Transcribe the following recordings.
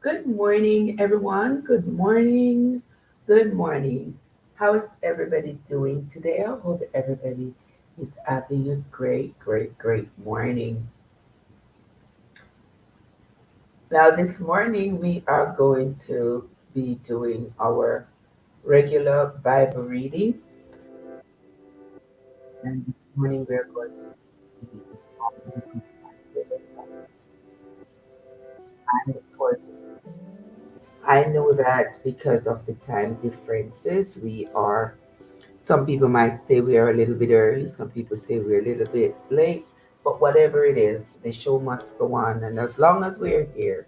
Good morning, everyone. Good morning. Good morning. How is everybody doing today? I hope everybody is having a great morning. Now, this morning we are going to be doing our regular Bible reading, and this morning we are going to be and for I know that because of the time differences, some people might say we are a little bit early, some people say we're a little bit late, but whatever it is, the show must go on. And as long as we're here,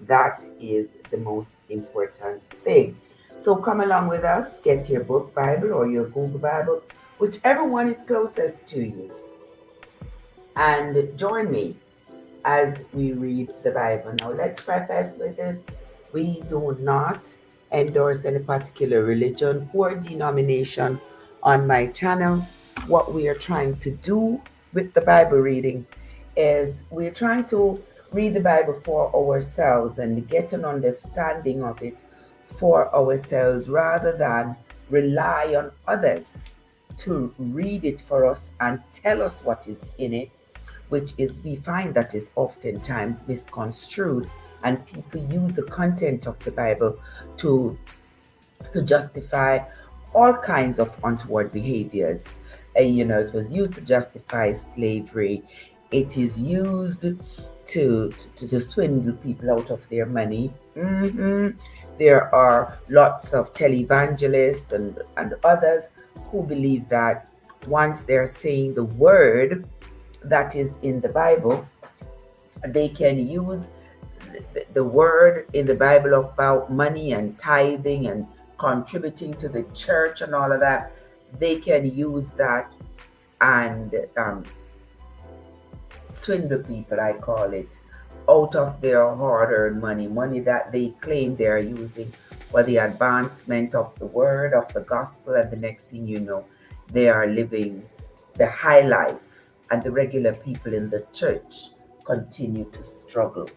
that is the most important thing. So come along with us, get your book Bible or your Google Bible, whichever one is closest to you, and join me as we read the Bible. Now, let's preface with this: we do not endorse any particular religion or denomination on my channel. What we are trying to do with the Bible reading is we're trying to read the Bible for ourselves and get an understanding of it for ourselves rather than rely on others to read it for us and tell us what is in it, which is we find that is oftentimes misconstrued, and people use the content of the Bible to justify all kinds of untoward behaviors. It was used to justify slavery. It is used to swindle people out of their money. There are lots of televangelists and others who believe that once they're saying the word that is in the Bible, they can use the word in the Bible about money and tithing and contributing to the church and all of that. They can use that and swindle people, I call it, out of their hard earned money that they claim they're using for the advancement of the word, of the gospel. And the next thing you know, they are living the high life, and the regular people in the church continue to struggle.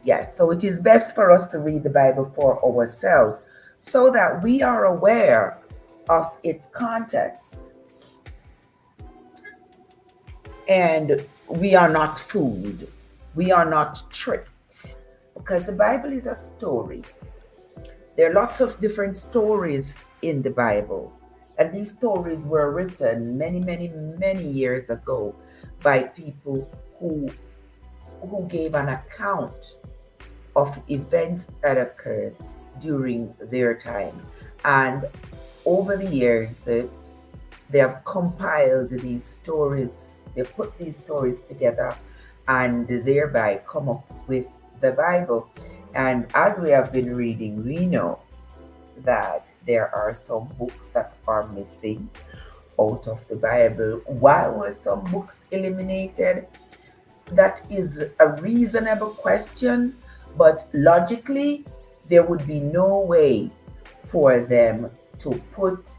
Yes, so it is best for us to read the Bible for ourselves so that we are aware of its context and we are not fooled. We are not tricked because the Bible is a story. There are lots of different stories in the Bible, and these stories were written many years ago by people who gave an account of events that occurred during their time. And over the years, they have compiled these stories, they put these stories together and thereby come up with the Bible. And as we have been reading, we know that there are some books that are missing out of the Bible. Why were some books eliminated? That is a reasonable question, but logically, there would be no way for them to put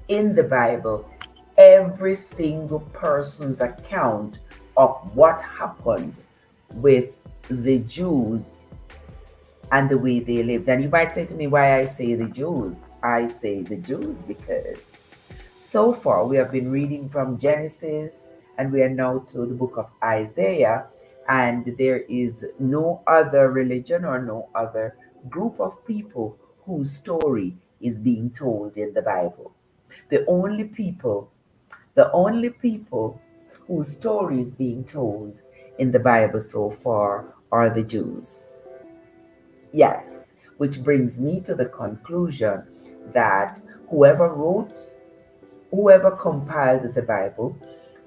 in the Bible every single person's account of what happened with the Jews and the way they lived. And you might say to me, why I say the Jews? I say the Jews because so far we have been reading from Genesis and we are now to the book of Isaiah, and there is no other religion or no other group of people whose story is being told in the Bible. The only people, the only people whose story is being told in the Bible so far are the Jews. Yes, which brings me to the conclusion that whoever wrote, whoever compiled the Bible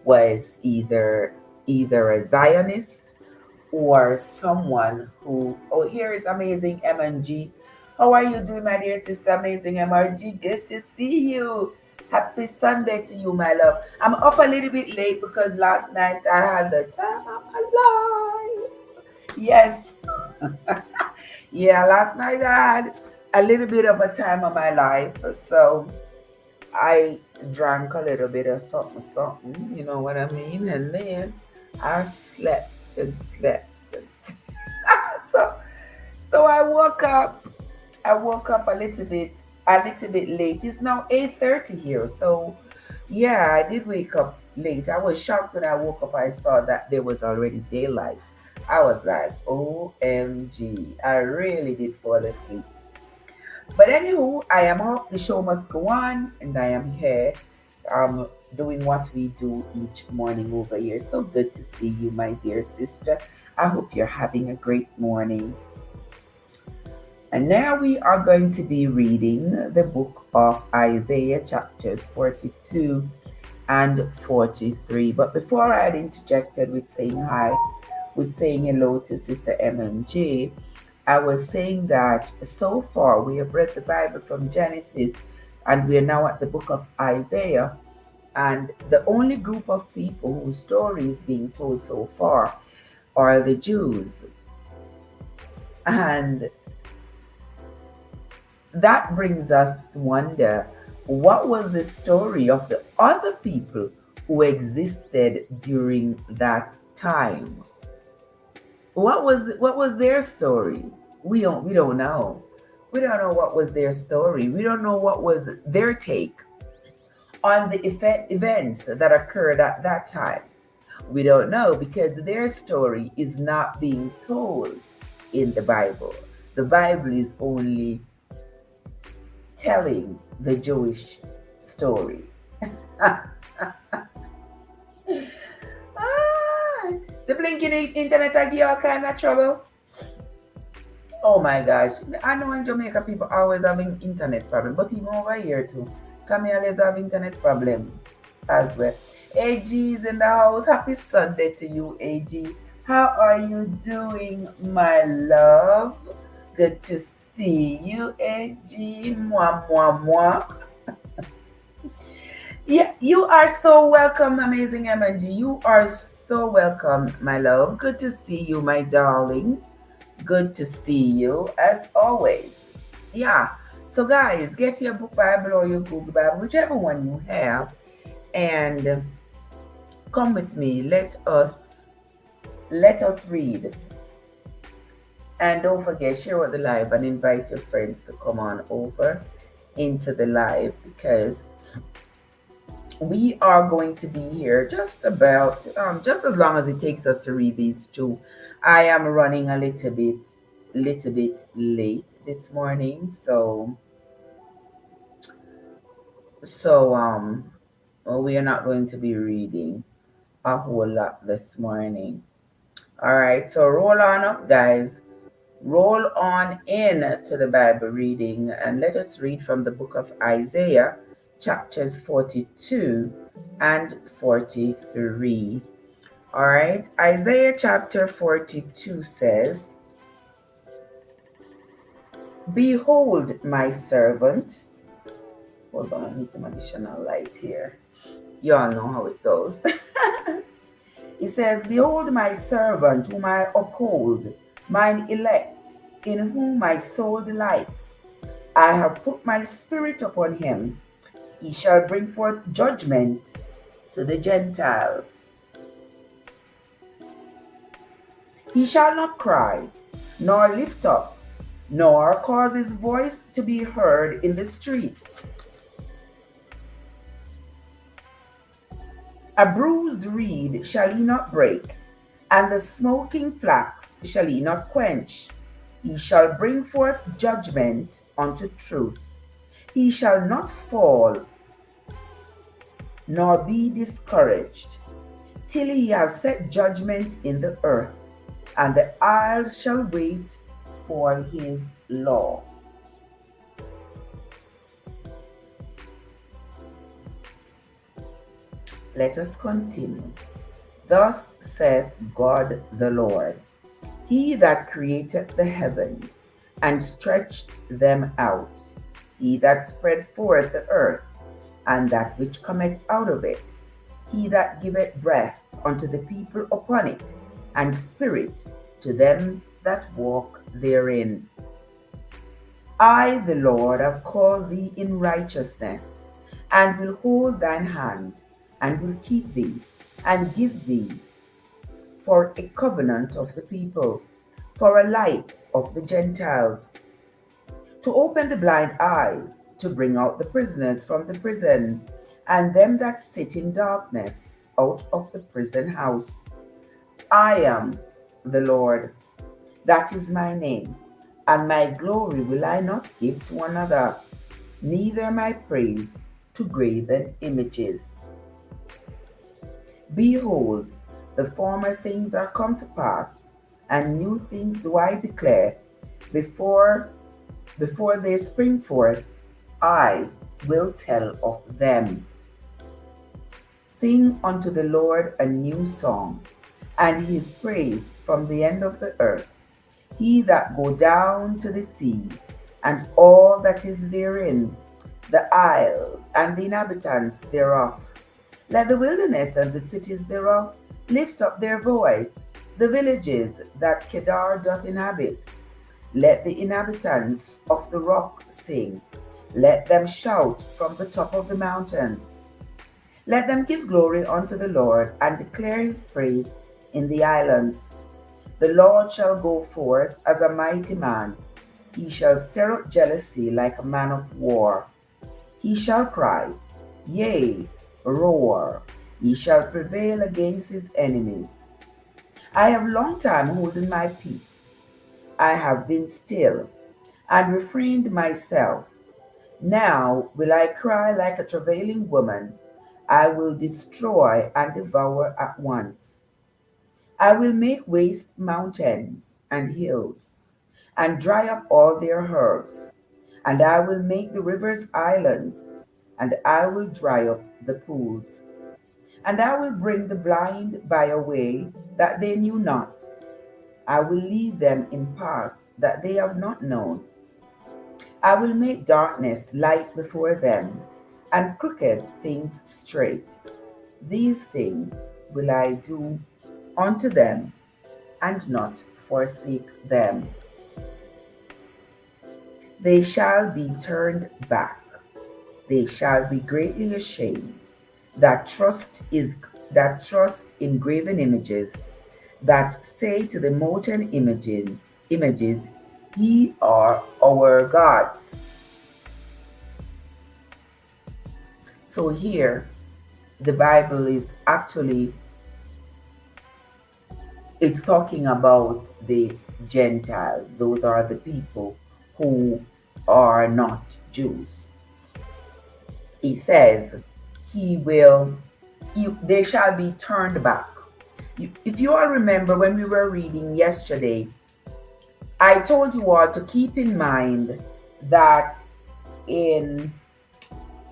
was either a Zionist or someone who, oh, here is amazing MNG. How are you doing, my dear sister? Amazing MRG. Good to see you. Happy Sunday to you, my love. I'm up a little bit late because last night I had the time of my life. Yes. Yeah, last night I had a little bit of a time of my life. So I drank a little bit of something, you know what I mean? And then I slept and slept and slept. so So I woke up a little bit late. It's now 8:30 here. So yeah, I did wake up late. I was shocked when I woke up. I saw that there was already daylight. I was like, OMG. I really did fall asleep. But anywho, I am up. The show must go on, and I am here, doing what we do each morning over here. So good to see you, my dear sister. I hope you're having a great morning. And now we are going to be reading the book of Isaiah, chapters 42 and 43. But before I had interjected with saying hi, with saying hello to Sister MMJ, I was saying that so far we have read the Bible from Genesis and we are now at the book of Isaiah. And the only group of people whose story is being told so far are the Jews. And that brings us to wonder, what was the story of the other people who existed during that time? What was their story? We don't know. We don't know what was their story. We don't know what was their take on the events that occurred at that time. We don't know because their story is not being told in the Bible. The Bible is only telling the Jewish story. The blinking internet I give all kind of trouble. Oh my gosh. I know in Jamaica people always having internet problem, but even over here too. Come here, let's have internet problems as well. AG is in the house. Happy Sunday to you, AG. How are you doing, my love? Good to see you, AG. Mwah, mwah, mwah. Yeah, you are so welcome, amazing MNG. You are so welcome, my love. Good to see you, my darling. Good to see you as always. Yeah. So guys, get your book Bible or your Google Bible, whichever one you have, and come with me. Let us read. And don't forget, share out the live and invite your friends to come on over into the live, because we are going to be here just about just as long as it takes us to read these two. I am running a little bit late this morning, so we are not going to be reading a whole lot this morning. All right, so roll on up, guys. Roll on in to the Bible reading, and let us read from the book of Isaiah, chapters 42 and 43. All right, Isaiah chapter 42 says, "Behold my servant." Hold on, I need some additional light here. You all know how it goes. It says, "Behold my servant whom I uphold, mine elect, in whom my soul delights. I have put my spirit upon him. He shall bring forth judgment to the Gentiles. He shall not cry, nor lift up, nor cause his voice to be heard in the street. A bruised reed shall he not break, and the smoking flax shall he not quench. He shall bring forth judgment unto truth. He shall not fall, nor be discouraged, till he has set judgment in the earth, and the isles shall wait for his law." Let us continue. "Thus saith God the Lord, He that created the heavens, and stretched them out, He that spread forth the earth, and that which cometh out of it, He that giveth breath unto the people upon it, and spirit to them that walk therein. I, the Lord, have called thee in righteousness, and will hold thine hand, and will keep thee, and give thee for a covenant of the people, for a light of the Gentiles, to open the blind eyes, to bring out the prisoners from the prison, and them that sit in darkness out of the prison house. I am the Lord, that is my name, and my glory will I not give to another, neither my praise to graven images. Behold, the former things are come to pass, and new things do I declare. Before they spring forth, I will tell of them. Sing unto the Lord a new song, and his praise from the end of the earth. He that go down to the sea, and all that is therein, the isles and the inhabitants thereof. Let the wilderness and the cities thereof lift up their voice, the villages that Kedar doth inhabit. Let the inhabitants of the rock sing. Let them shout from the top of the mountains. Let them give glory unto the Lord, and declare his praise in the islands. The Lord shall go forth as a mighty man. He shall stir up jealousy like a man of war. He shall cry, yea, roar. He shall prevail against his enemies. I have long time holden my peace. I have been still, and refrained myself. Now will I cry like a travailing woman. I will destroy and devour at once. I will make waste mountains and hills, and dry up all their herbs. And I will make the rivers islands, and I will dry up the pools. And I will bring the blind by a way that they knew not. I will lead them in paths that they have not known. I will make darkness light before them, and crooked things straight. These things will I do unto them, and not forsake them. They shall be turned back. They shall be greatly ashamed that trust in graven images, that say to the molten images, ye are our gods. So here, the Bible is actually, it's talking about the Gentiles. Those are the people who are not Jews. He says, they shall be turned back. If you all remember when we were reading yesterday, I told you all to keep in mind that in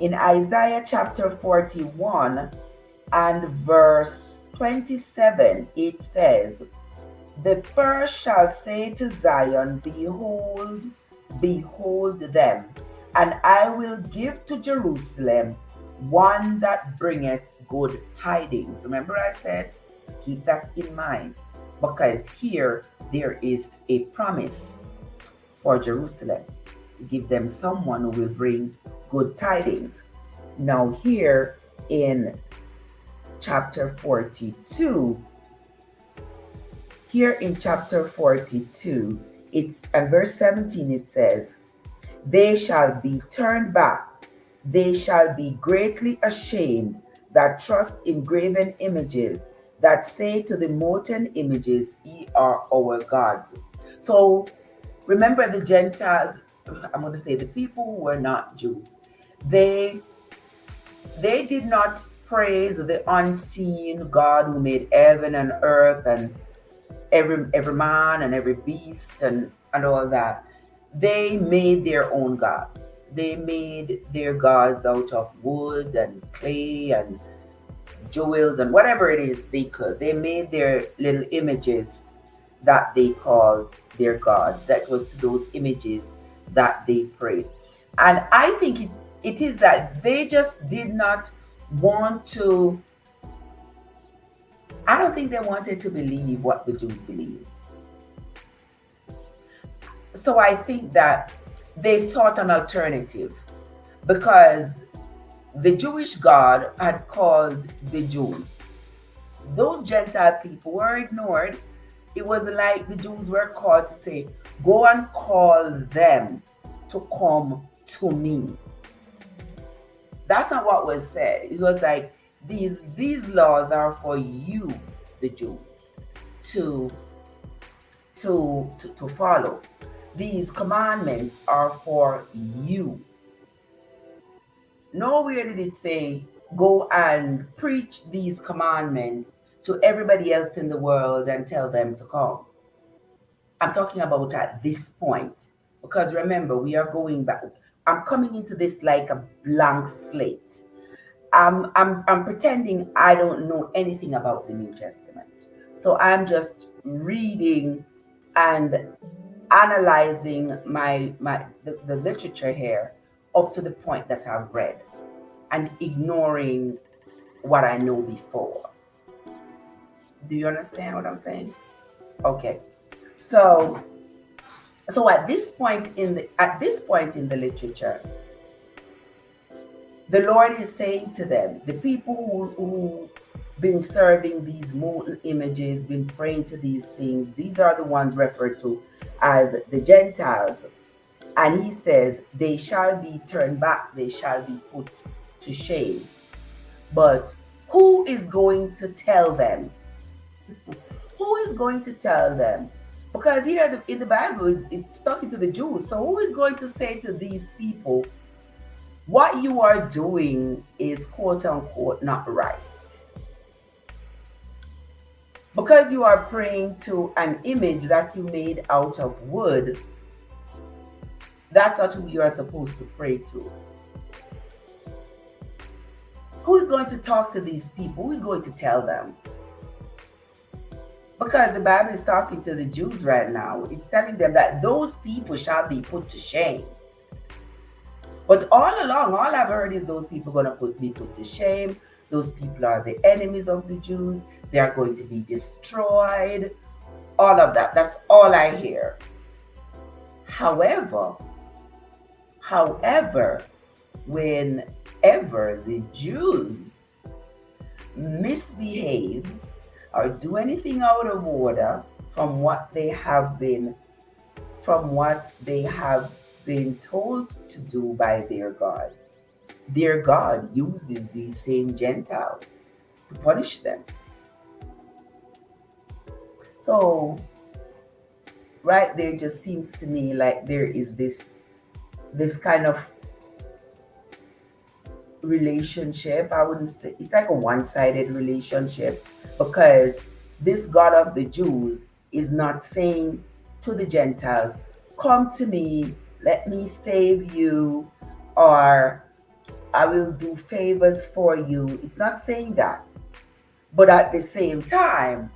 Isaiah chapter 41 and verse 27, it says, the first shall say to Zion, behold, behold them, and I will give to Jerusalem one that bringeth good tidings. Remember I said, keep that in mind, because here there is a promise for Jerusalem to give them someone who will bring good tidings. Now here in chapter 42, it's and verse 17, it says, they shall be turned back, they shall be greatly ashamed that trust in graven images, that say to the molten images, ye are our gods. So remember the Gentiles, I'm going to say the people who were not Jews, they did not praise the unseen God who made heaven and earth and every man and every beast and all that. They made their own gods. They made their gods out of wood and clay and jewels and whatever it is they could. They made their little images that they called their gods. That was to those images that they prayed. And I think it is that they just did not want to, I don't think they wanted to believe what the Jews believed. So I think that they sought an alternative, because the Jewish God had called the Jews. Those Gentile people were ignored. It was like the Jews were called to say, go and call them to come to me. That's not what was said. It was like, these laws are for you, the Jews, to follow. These commandments are for you. Nowhere did it say, go and preach these commandments to everybody else in the world and tell them to come. I'm talking about at this point, because remember, we are going back. I'm coming into this like a blank slate. I'm pretending I don't know anything about the New Testament. So I'm just reading and analyzing the literature here up to the point that I've read, and ignoring what I know before. Do you understand what I'm saying? Okay. So at this point in the literature, the Lord is saying to them, the people who been serving these molten images, been praying to these things, these are the ones referred to as the Gentiles. And he says, they shall be turned back, they shall be put to shame. But who is going to tell them? Who is going to tell them? Because here in the Bible, it's talking to the Jews. So who is going to say to these people, what you are doing is quote unquote not right? Because you are praying to an image that you made out of wood, that's not who you are supposed to pray to. Who is going to talk to these people? Who is going to tell them? Because the Bible is talking to the Jews right now. It's telling them that those people shall be put to shame. But all along, all I've heard is those people are going to be put to shame. Those people are the enemies of the Jews. They are going to be destroyed. All of that. That's all I hear. However, whenever the Jews misbehave or do anything out of order from what they have been told to do by their God uses these same Gentiles to punish them. So right there just seems to me like there is this kind of relationship. I wouldn't say it's like a one-sided relationship, because this God of the Jews is not saying to the Gentiles, come to me, let me save you, or I will do favors for you. It's not saying that. But at the same time,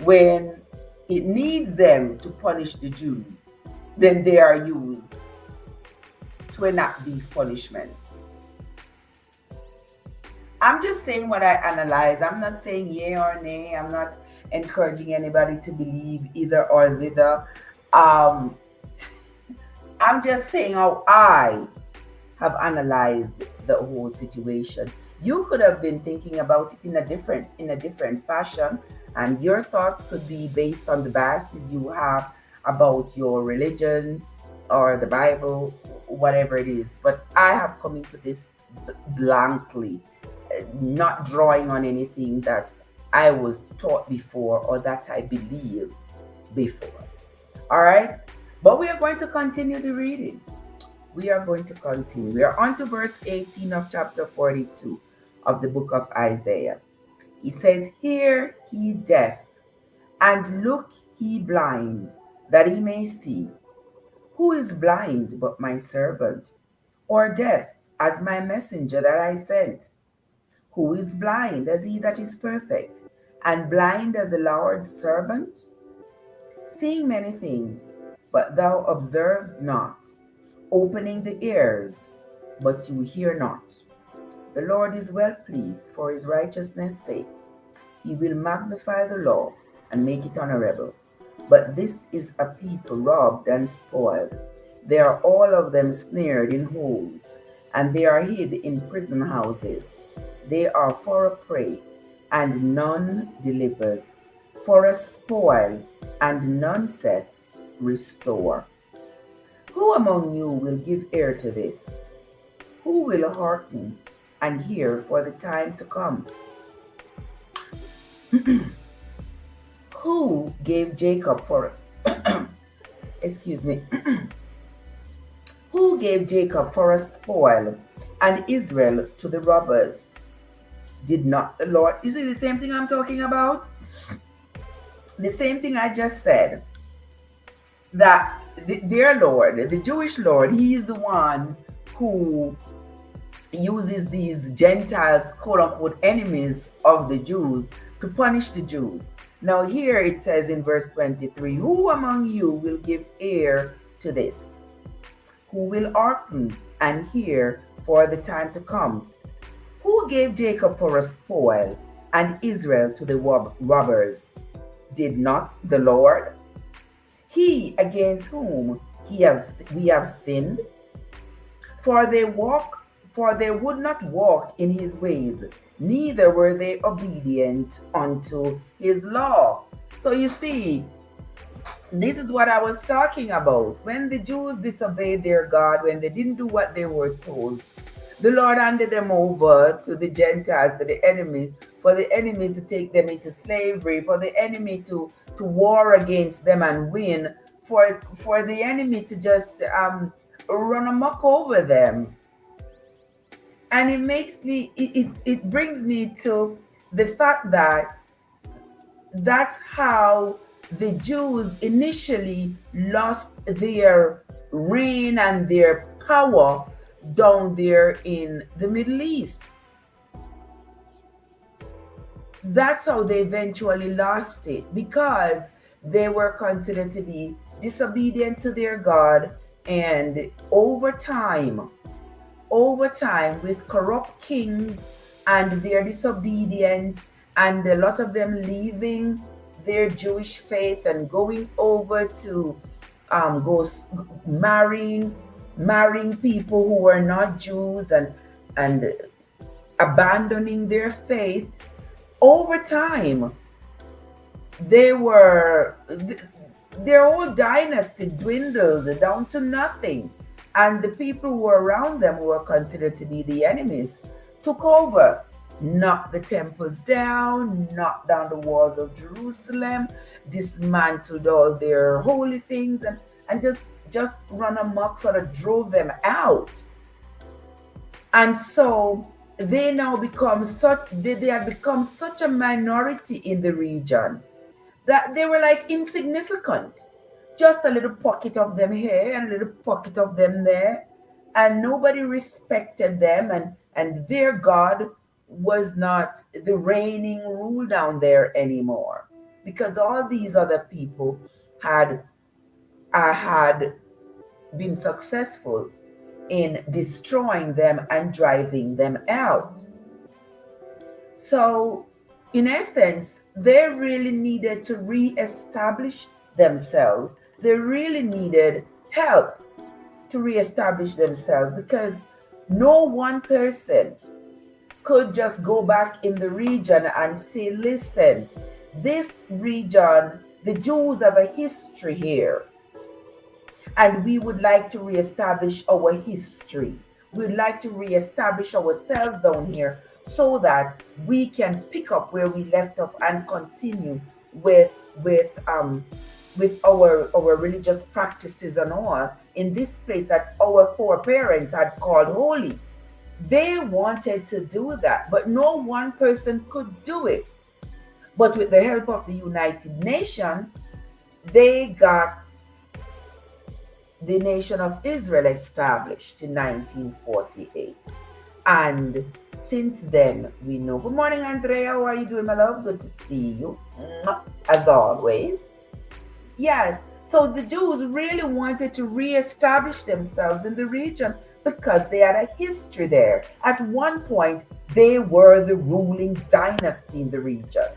when it needs them to punish the Jews, then they are used to enact these punishments. I'm just saying what I analyze. I'm not saying yay or nay. I'm not encouraging anybody to believe either or thither. I'm just saying how I have analyzed the whole situation. You could have been thinking about it in a different fashion, and your thoughts could be based on the biases you have about your religion or the Bible, whatever it is. But I have come into this blankly, not drawing on anything that I was taught before or that I believed before. All right? But we are going to continue the reading. We are going to continue. We are on to verse 18 of chapter 42 of the book of Isaiah. He says, hear ye deaf, and look ye blind, that he may see. Who is blind but my servant, or deaf as my messenger that I sent? Who is blind as he that is perfect, and blind as the Lord's servant? Seeing many things, but thou observest not, opening the ears, but you hear not. The Lord is well pleased for his righteousness' sake. He will magnify the law and make it honorable. But this is a people robbed and spoiled. They are all of them snared in holes, and they are hid in prison houses. They are for a prey, and none delivers. for a spoil, and none saith, Restore. Who among you will give ear to this? Who will hearken and hear for the time to come? Who gave Jacob for us? Excuse me. Who gave Jacob for a spoil and Israel to the robbers? Did not the Lord? You see the same thing I'm talking about? The same thing I just said. That their Lord, the Jewish Lord, He is the one who uses these Gentiles, quote unquote, enemies of the Jews to punish the Jews. Now, here it says in verse 23, Who among you will give ear to this? Who will hearken and hear for the time to come? Who gave Jacob for a spoil and Israel to the robbers? Did not the Lord? He against whom we have sinned? For they would not walk in his ways, neither were they obedient unto his law. So you see, this is what I was talking about. When the Jews disobeyed their God, when they didn't do what they were told, the Lord handed them over to the Gentiles, to the enemies, for the enemies to take them into slavery, for the enemy to war against them and win, for the enemy to just run amok over them. And it brings me to the fact that that's how the Jews initially lost their reign and their power down there in the Middle East. That's how they eventually lost it, because they were considered to be disobedient to their God, and over time, with corrupt kings and their disobedience, and a lot of them leaving their Jewish faith and going over to marrying people who were not Jews, and abandoning their faith. Over time, their whole dynasty dwindled down to nothing. And the people who were around them, who were considered to be the enemies, took over, knocked the temples down, knocked down the walls of Jerusalem, dismantled all their holy things, and just run amok, sort of drove them out. And so they had become such a minority in the region that they were like insignificant. Just a little pocket of them here and a little pocket of them there, and nobody respected them, and their God was not the reigning rule down there anymore, because all these other people had been successful in destroying them and driving them out. So in essence, they really needed to reestablish themselves. They really needed help to reestablish themselves, because no one person could just go back in the region and say, listen, this region, the Jews have a history here, and we would like to reestablish our history. We'd like to reestablish ourselves down here so that we can pick up where we left off and continue with our religious practices and all in this place that our foreparents had called holy. They wanted to do that, but no one person could do it. But with the help of the United Nations, they got the nation of Israel established in 1948. And since then, we know. Good morning, Andrea. How are you doing, my love? Good to see you, as always. Yes, so the Jews really wanted to reestablish themselves in the region because they had a history there. At one point, they were the ruling dynasty in the region.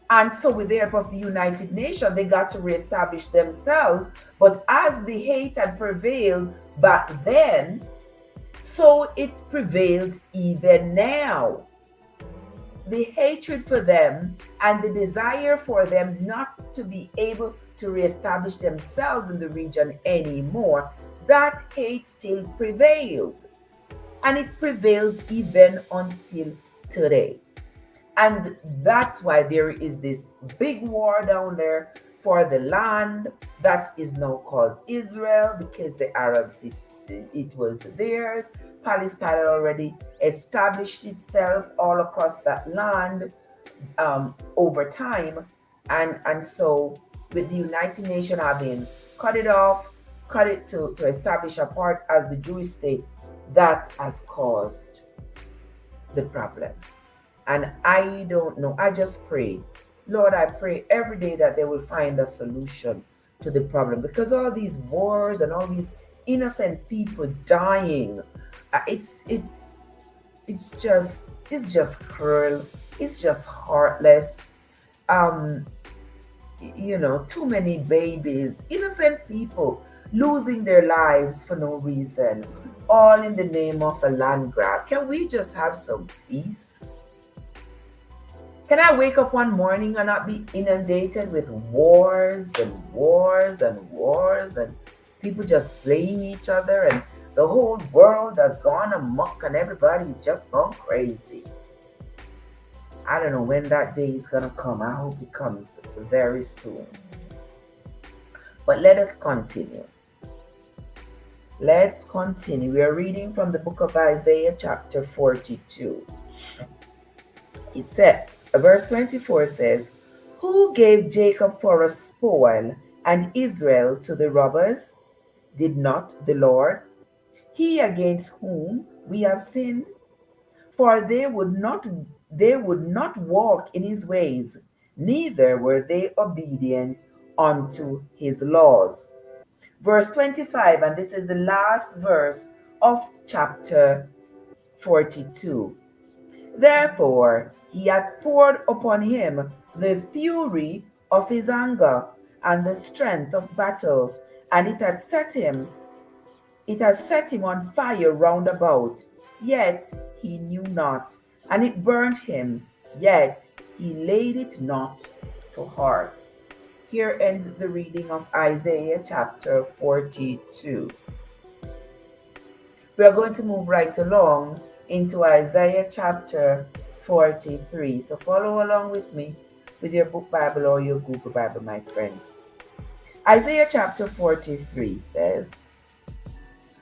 And so with the help of the United Nations, they got to reestablish themselves. But as the hate had prevailed back then, so it prevailed even now. the hatred for them and the desire for them not to be able to reestablish themselves in the region anymore, that hate still prevailed. And it prevails even until today. And that's why there is this big war down there for the land that is now called Israel, because the Arabs, it was theirs. Palestine had already established itself all across that land over time. And so, with the United Nations having cut it off, cut it to establish a part as the Jewish state, that has caused the problem. And I don't know. I just pray. Lord, I pray every day that they will find a solution to the problem, because all these wars and all these innocent people dying, it's just cruel. It's just heartless. Um, too many babies, innocent people losing their lives for no reason, all in the name of a land grab. Can we just have some peace? Can I wake up one morning and not be inundated with wars and wars and wars and people just slaying each other, and the whole world has gone amok and everybody's just gone crazy? I don't know when that day is going to come. I hope it comes very soon. But let us continue. Let's continue. We are reading from the book of Isaiah, chapter 42. It says, verse 24 says, "Who gave Jacob for a spoil and Israel to the robbers? Did not the Lord, he against whom we have sinned? For they would not walk in his ways, neither were they obedient unto his laws." Verse 25, and this is the last verse of chapter 42. "Therefore he hath poured upon him the fury of his anger and the strength of battle, and it has set him on fire round about, yet he knew not, and it burnt him, yet he laid it not to heart." Here ends the reading of Isaiah chapter 42. We are going to move right along into Isaiah chapter 43. So follow along with me with your book Bible or your Google Bible, my friends. Isaiah chapter 43 says,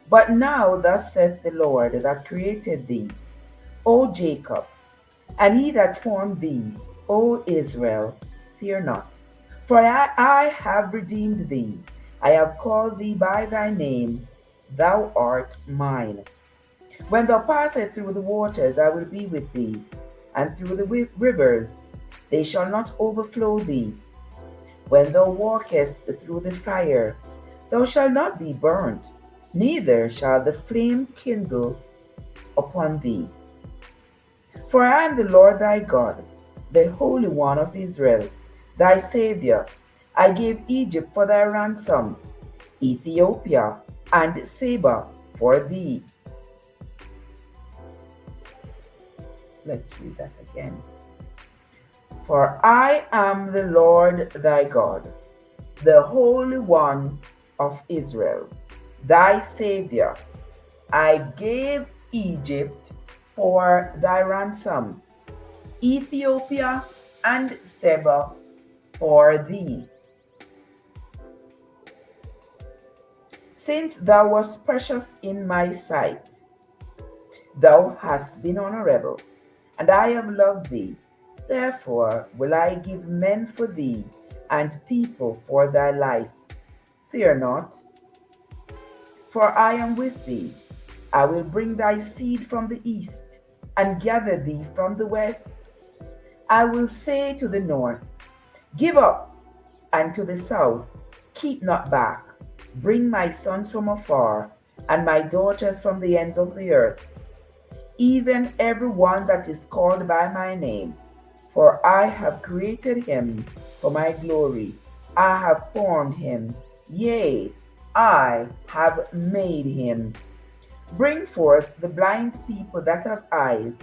"But now thus saith the Lord that created thee, O Jacob, and he that formed thee, O Israel, fear not. For I have redeemed thee. I have called thee by thy name. Thou art mine. When thou passest through the waters, I will be with thee, and through the rivers, they shall not overflow thee. When thou walkest through the fire, thou shalt not be burnt, neither shall the flame kindle upon thee. For I am the Lord thy God, the Holy One of Israel, thy Saviour. I gave Egypt for thy ransom, Ethiopia and Seba for thee." Let's read that again. "For I am the Lord thy God, the Holy One of Israel, thy Saviour. I gave Egypt for thy ransom, Ethiopia and Seba for thee. Since thou wast precious in my sight, thou hast been honorable, and I have loved thee. Therefore will I give men for thee, and people for thy life. Fear not, for I am with thee. I will bring thy seed from the east, and gather thee from the west. I will say to the north, Give up, and to the south, Keep not back. Bring my sons from afar, and my daughters from the ends of the earth, even every one that is called by my name. For I have created him for my glory. I have formed him, yea, I have made him. Bring forth the blind people that have eyes,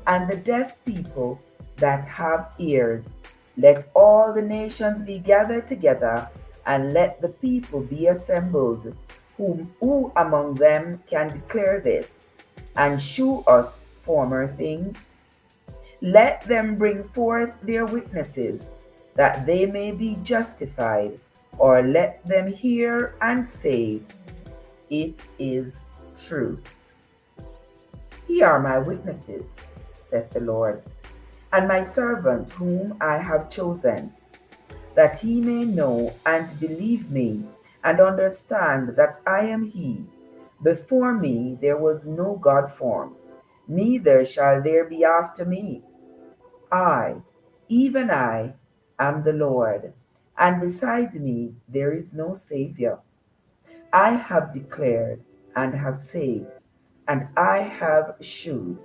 and the deaf people that have ears, let all the nations be gathered together, and let the people be assembled. Who among them can declare this, and shew us former things? Let them bring forth their witnesses, that they may be justified, or let them hear and say, it is truth. Ye are my witnesses, saith the Lord, and my servant whom I have chosen, that he may know and believe me, and understand that I am he. Before me there was no God formed, neither shall there be after me. I, even I, am the Lord, and beside me there is no Savior. I have declared and have saved, and I have shewed,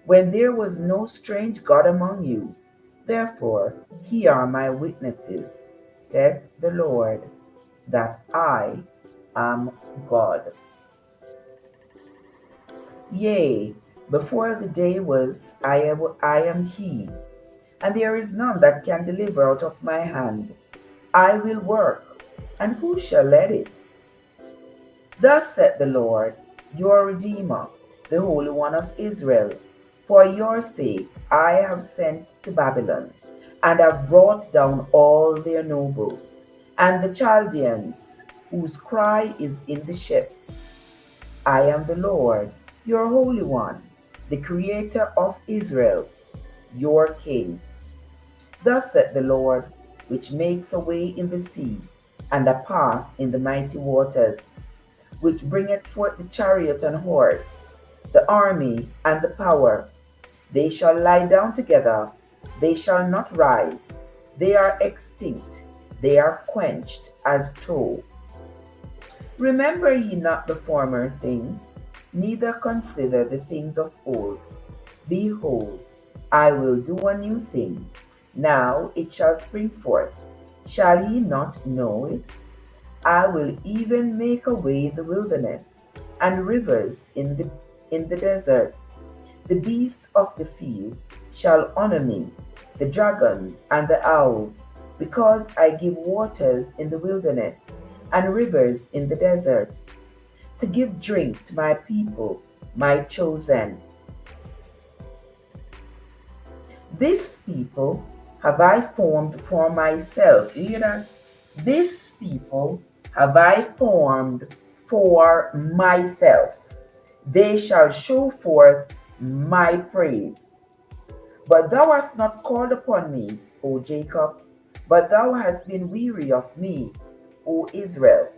when there was no strange God among you. Therefore, ye are my witnesses, saith the Lord, that I am God. Yea, before the day was, I am he, and there is none that can deliver out of my hand. I will work, and who shall let it? Thus saith the Lord, your Redeemer, the Holy One of Israel. For your sake I have sent to Babylon, and have brought down all their nobles, and the Chaldeans, whose cry is in the ships. I am the Lord, your Holy One, the Creator of Israel, your King. Thus saith the Lord, which makes a way in the sea, and a path in the mighty waters, which bringeth forth the chariot and horse, the army and the power. They shall lie down together, they shall not rise. They are extinct, they are quenched as tow. Remember ye not the former things, neither consider the things of old. Behold, I will do a new thing. Now it shall spring forth. Shall ye not know it? I will even make a way in the wilderness, and rivers in the desert. The beasts of the field shall honor me, the dragons and the owls, because I give waters in the wilderness, and rivers in the desert, to give drink to my people, my chosen. This people have I formed for myself. You hear that? This people have I formed for myself. They shall show forth my praise. But thou hast not called upon me, O Jacob, but thou hast been weary of me, O Israel.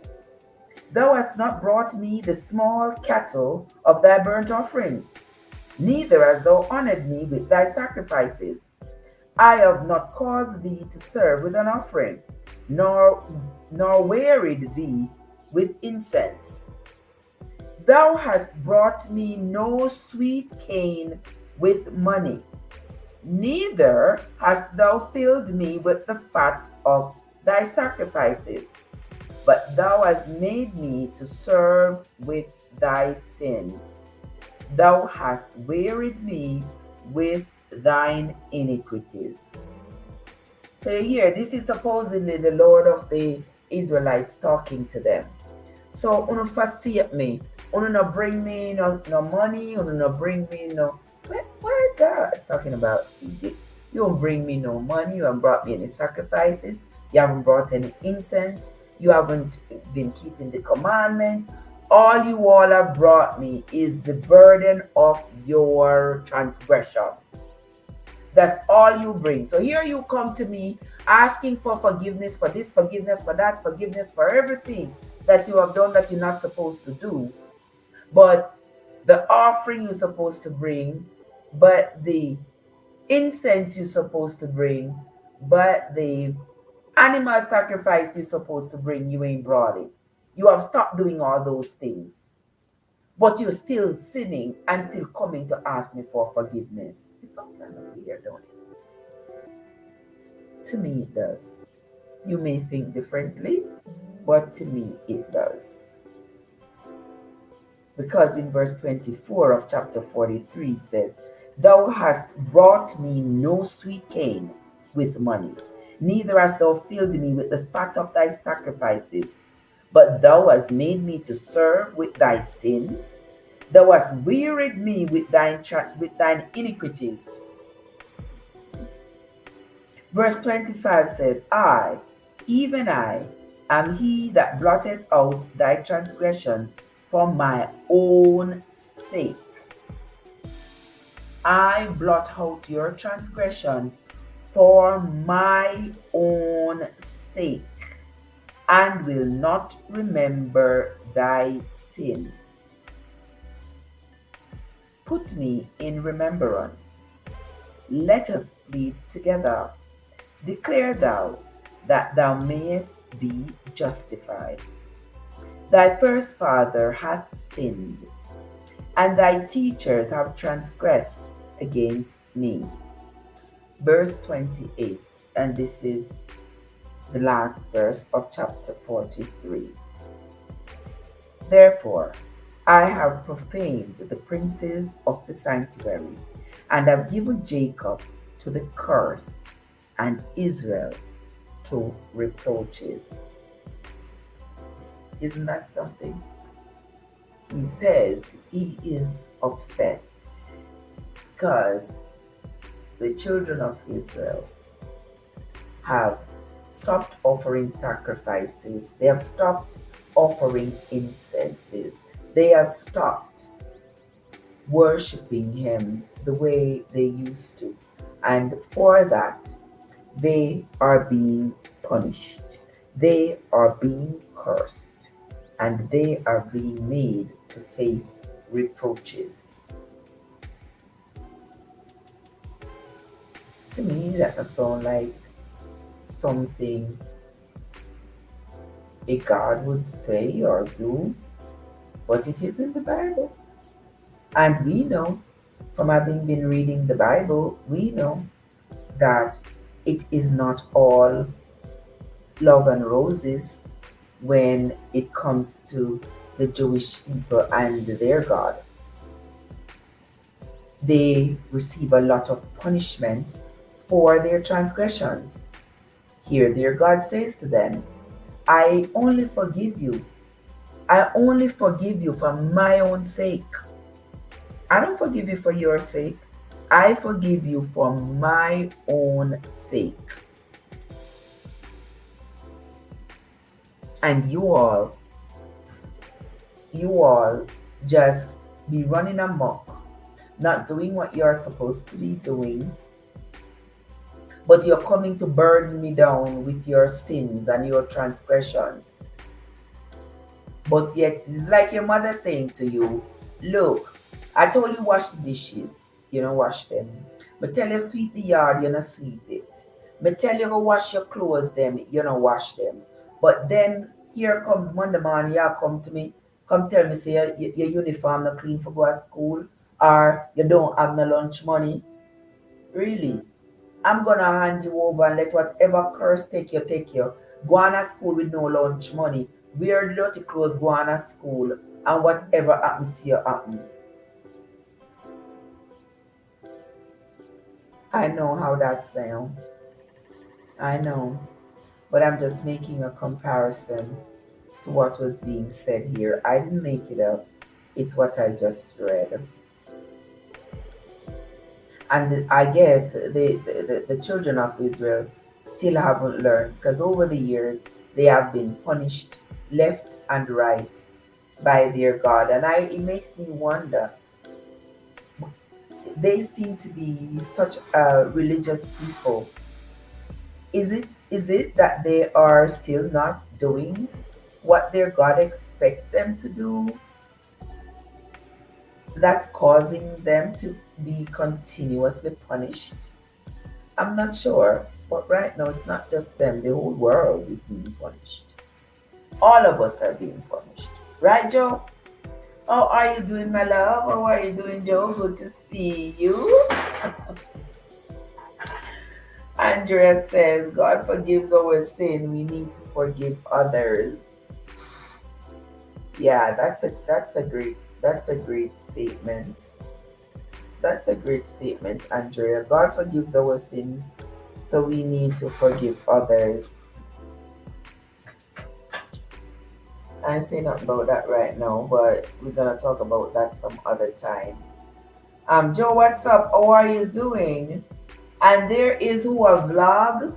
Thou hast not brought me the small cattle of thy burnt offerings, neither hast thou honored me with thy sacrifices. I have not caused thee to serve with an offering, nor wearied thee with incense. Thou hast brought me no sweet cane with money, neither hast thou filled me with the fat of thy sacrifices, but thou hast made me to serve with thy sins. Thou hast wearied me with thine iniquities. So here, this is supposedly the Lord of the Israelites talking to them. So, uno forsake me. Uno no bring me no money. Uno no bring me no... What God talking about? You don't bring me no money. You haven't brought me any sacrifices. You haven't brought any incense. You haven't been keeping the commandments. All you all have brought me is the burden of your transgressions. That's all you bring. So here you come to me asking for forgiveness for this, forgiveness for that, forgiveness for everything that you have done that you're not supposed to do. But the offering you're supposed to bring, but the incense you're supposed to bring, but the animal sacrifice you're supposed to bring, you ain't brought it. You have stopped doing all those things. But you're still sinning and still coming to ask me for forgiveness. It's some kind of weird, don't it? To me, it does. You may think differently, but to me, it does. Because in verse 24 of chapter 43 says, Thou hast brought me no sweet gain with money, neither hast thou filled me with the fat of thy sacrifices. But thou hast made me to serve with thy sins. Thou hast wearied me with thine iniquities. Verse 25 said, I, even I, am he that blotted out thy transgressions for my own sake. I blot out your transgressions for my own sake, and will not remember thy sins. Put me in remembrance. Let us plead together. Declare thou, that thou mayest be justified. Thy first father hath sinned, and thy teachers have transgressed against me. Verse 28, and this is the last verse of chapter 43. Therefore, I have profaned the princes of the sanctuary, and have given Jacob to the curse, and Israel to reproaches. Isn't that something? He says he is upset because the children of Israel have stopped offering sacrifices. They have stopped offering incenses. They have stopped worshiping him the way they used to. And for that, they are being punished. They are being cursed. And they are being made to face reproaches. To me, that sounds like something a God would say or do, but it is in the Bible. And we know, from having been reading the Bible, we know that it is not all love and roses when it comes to the Jewish people and their God. They receive a lot of punishment for their transgressions. Here, their God says to them, I only forgive you. I only forgive you for my own sake. I don't forgive you for your sake. I forgive you for my own sake. And you all just be running amok, not doing what you're supposed to be doing, but you're coming to burden me down with your sins and your transgressions. But yet it's like your mother saying to you, look, I told you wash the dishes, you don't wash them. But tell you sweep the yard, you don't sweep it. But tell you go wash your clothes, them, you don't wash them. But then here comes Monday morning, you come to me, come tell me say your uniform not clean for go to school, or you don't have no lunch money. Really? I'm gonna hand you over and let whatever curse take you, take you. Go on to school with no lunch money. Wear dirty clothes, go on to school, and whatever happened to you happen. I know how that sounds. I know. But I'm just making a comparison to what was being said here. I didn't make it up. It's what I just read. And I guess the children of Israel still haven't learned, because over the years they have been punished left and right by their God. And it makes me wonder, they seem to be such a religious people. Is it that they are still not doing what their God expects them to do, that's causing them to be continuously punished? I'm not sure, but right now it's not just them, the whole world is being punished. All of us are being punished. Right, Joe? How are you doing, my love? How are you doing, Joe? Good to see you. Andrea says, God forgives our sin. We need to forgive others. Yeah, that's a great statement. That's a great statement, Andrea. God forgives our sins, so we need to forgive others. I ain't saying nothing about that right now, but we're gonna talk about that some other time. Joe, what's up? How are you doing? And there is who a vlog.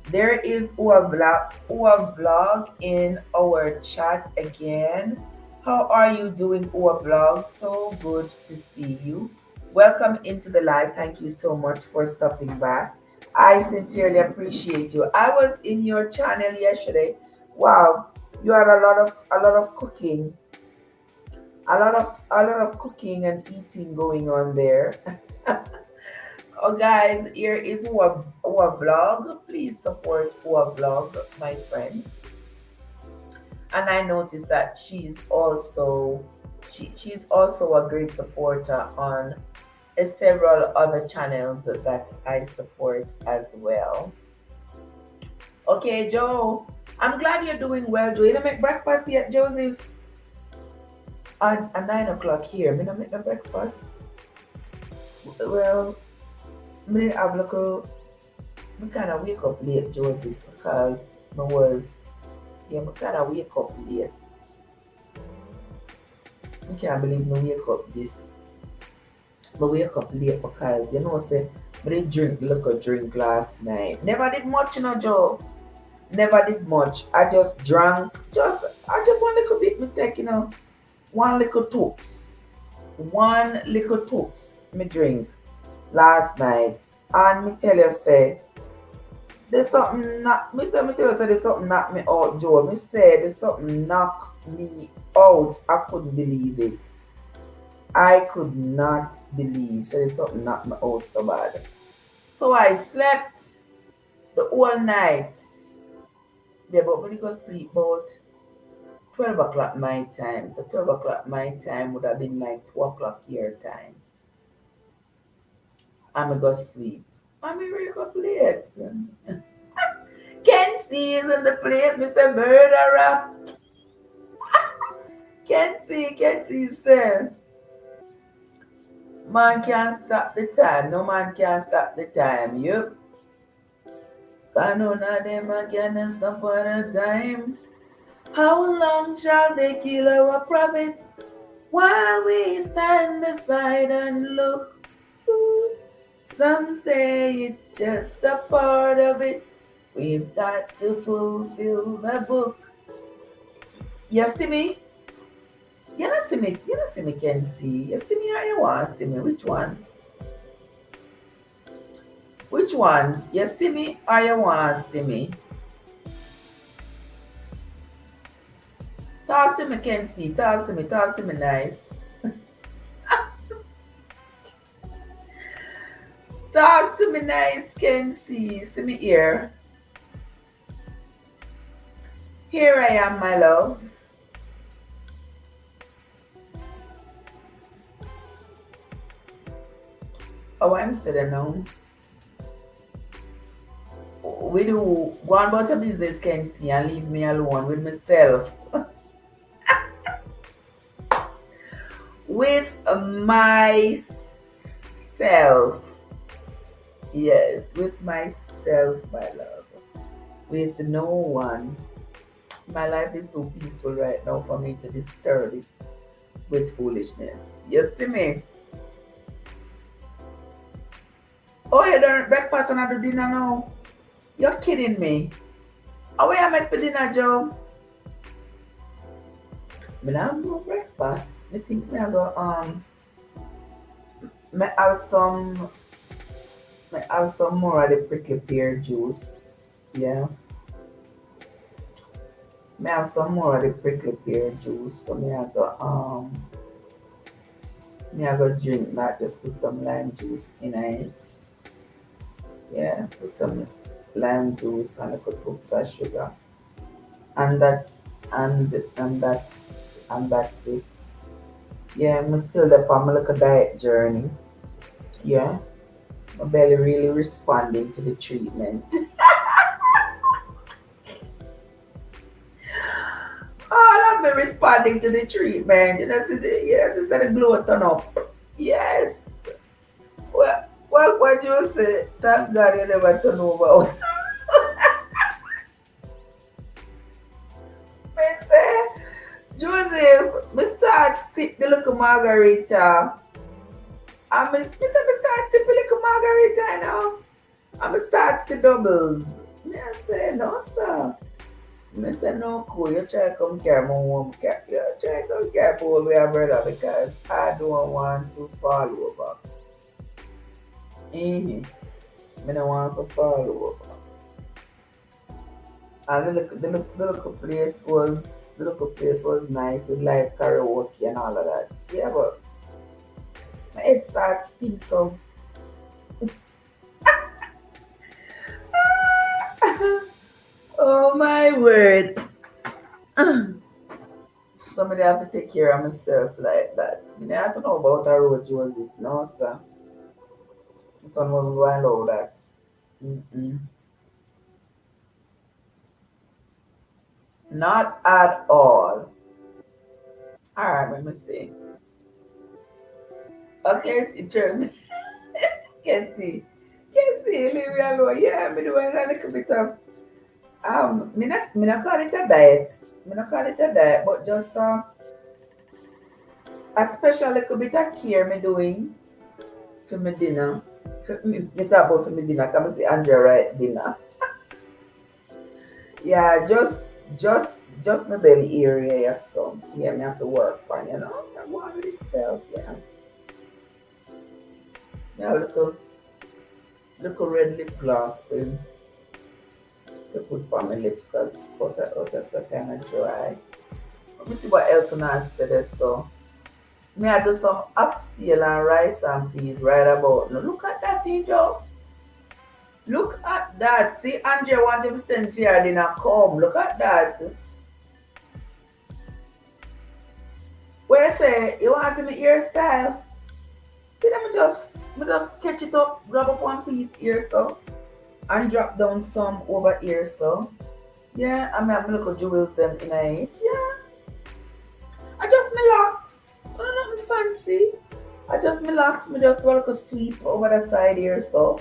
There is who a vlog in our chat again. How are you doing, who a vlog? So good to see you. Welcome into the live. Thank you so much for stopping by. I sincerely appreciate you. I was in your channel yesterday. Wow, you had a lot of cooking, a lot of cooking and eating going on there. Oh, guys, here is Ua Vlog. Please support Ua Vlog, my friends. And I noticed that she's also a great supporter on several other channels that I support as well. Okay, Joe, I'm glad you're doing well, Joe. You don't make breakfast yet, Joseph? At 9 o'clock here. Me not make no breakfast. Well, me have like me kind of wake up late, Joseph, because me kind of wake up late. I can't believe me wake up this. Me wake up late because, say, me did drink liquor drink last night. Never did much, Joe. Never did much. I just drank, I just one little bit, me take, one little toops. One little toops, me drink last night. And me tell you, say, there's something knock me say me tell you say there's something knock me out, Joe. Me say there's something knock me out. I couldn't believe it. I could not believe. So there's something knock me out so bad. So I slept the whole night. Yeah, but when you go sleep about 12 o'clock my time. So 12 o'clock my time would have been like 2 o'clock your time. I'm go sleep. I'm wake up late. Kenzie is in the place, Mr. Murderer. Kenzie said, man can't stop the time. No man can stop the time. Yep. But none of them can stop for the time. How long shall they kill our prophets while we stand aside and look? Some say it's just a part of it. We've got to fulfill the book. You see me? You don't see me. You don't see me, Kenzie. You see me or you want to see me? Which one? Which one? You see me or you want to see me? Talk to me, Kenzie. Talk to me. Talk to me nice. Talk to me nice, Kenzie. See me here. Here I am, my love. Oh, I'm still there now. We do go on about a business, Kenzie, and leave me alone with myself. With myself. Yes, with myself, my love. With no one. My life is too peaceful right now for me to disturb it with foolishness. You see me? Oh, you done breakfast and I do dinner now? You're kidding me. How will you make for dinner, Joe? I have no breakfast. I think me I go me have some more of the prickly pear juice. Yeah. Me have some more of the prickly pear juice. So me I go drink that, just put some lime juice in it. Yeah, put some lime juice and a couple of sugar. And that's it. Yeah, I'm still there on my little diet journey. Yeah. My belly really responding to the treatment. All of me responding to the treatment. You know, see the glow turn up. Yes. Joseph, thank God you never turn over. Me say, Joseph, me start sip the little margarita. And me start sip the little margarita, you know. And me start the doubles. Me I say, no, sir. Me say, no, cool. You try to come carry my home. You try to come carry my home with your brother because I don't want to fall over. Mm-hmm. Me don't want to fall over. And the local place was nice with live karaoke and all of that. Yeah, but my head starts spinning so. Oh my word. Somebody have to take care of myself like that. I have to know about a road, Joseph. No, sir. The son wasn't going to allow that. Mm-mm. Not at all. Alright, let me see. Okay, teacher. Can see. Can see. Leave me alone. Yeah, I'm doing a little bit of me not call it a diet. Me not call it a diet, but just a special little bit of care me doing for my dinner. Me talk about for my dinner, come see Andrea right dinner. Yeah, just my belly area, yeah. So yeah, me have to work on, you know. That one with itself, yeah. Yeah, little red lip gloss and to put on my lips because outer so kind of dry. Let me see what else I said there. So me I do some oxtail and rice and peas right about now. Look at that, Joe. Look at that. See, Andrea wanted to send for your dinner. Come, look at that. Where say you want to see my hairstyle? See, let me just catch it up, grab up one piece here so, and drop down some over here so. Yeah, I mean, I'm little jewels them in it. Yeah, I just me locks. Nothing fancy. I just me locks. Me just do a little sweep over the side here so,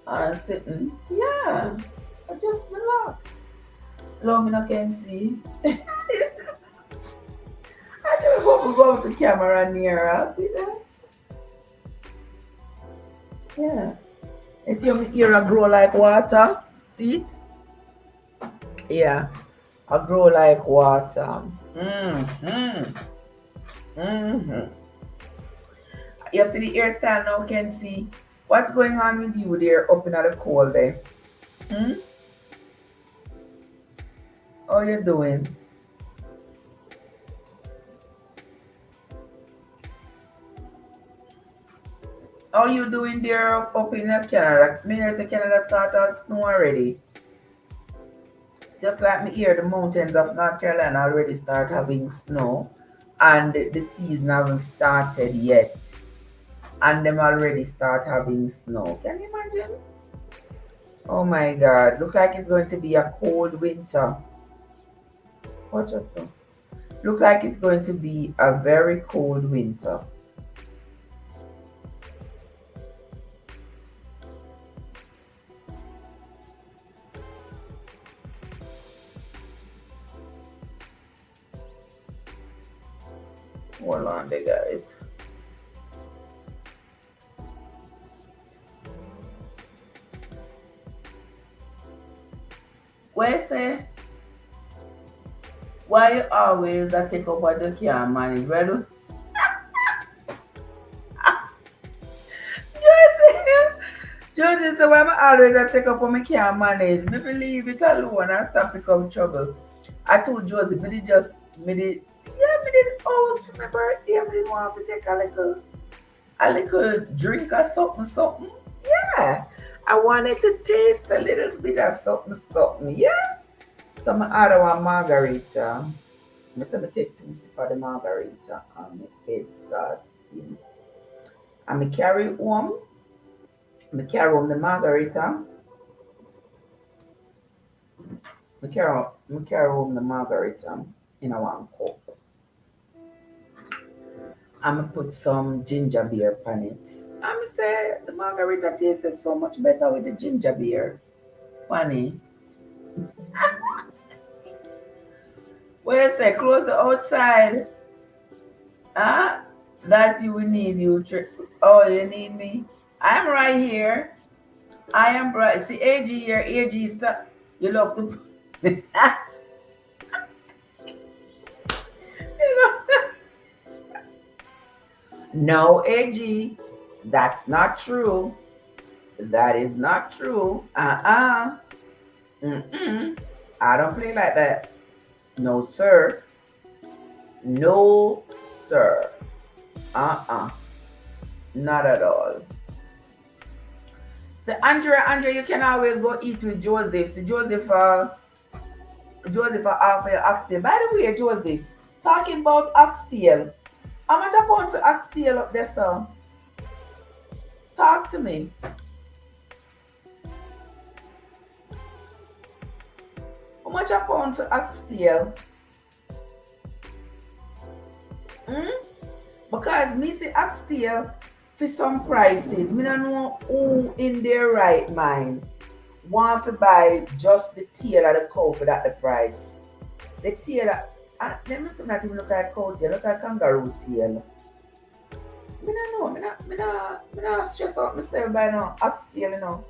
and sitting. Yeah, I just me locks. Long enough can see. I don't want to go to camera nearer. See that? Yeah. You see how my ear a grow like water? See it? Yeah. I grow like water. Mm-hmm. Mm-hmm. You see the hairstyle now, can see what's going on with you there up in the cold there. Hmm? How you doing? How you doing there up in Canada? Me hear say Canada start to snow already. Just like me here, the mountains of North Carolina already start having snow, and the season haven't started yet, and them already start having snow. Can you imagine? Oh my God! Look like it's going to be a cold winter. Watch us. Look like it's going to be a very cold winter. Hold on there, guys. Where say? Why you always that take up what you can't manage? Well, Joseph, Joseph, so why am I always a take up what I can't manage? Me believe it alone and stop become trouble. I told Joseph, me did out for my birthday. Me didn't want to take a little drink or something, something. Yeah, I wanted to taste a little bit of something, something. Yeah, so I order one margarita. I said, I take two sips of the margarita and my head starts in. And I carry home the margarita. I carry home the margarita in a one cup. And I put some ginger beer on it. And me say the margarita tasted so much better with the ginger beer. Funny. What you say? Close the outside. Huh? That you will need you. Oh, you need me? I'm right here. I am right. See, AG here. AG, stop. You love to. you know? No, AG. That's not true. That is not true. Mm-mm. I don't play like that. No, sir. No, sir. Uh-uh. Not at all. So Andrea, you can always go eat with Joseph. So Joseph offer your oxtail. By the way, Joseph, talking about oxtail. How much a pound for oxtail up there, sir? Talk to me. How much a pound for oxtail? Hmm? Because me see oxtail for some prices. Me don't know who in their right mind want to buy just the tail of the cow for that the price. The tail, let me not even look at cow tail, look at kangaroo tail. Me don't know, me not stress out myself by now, oxtail,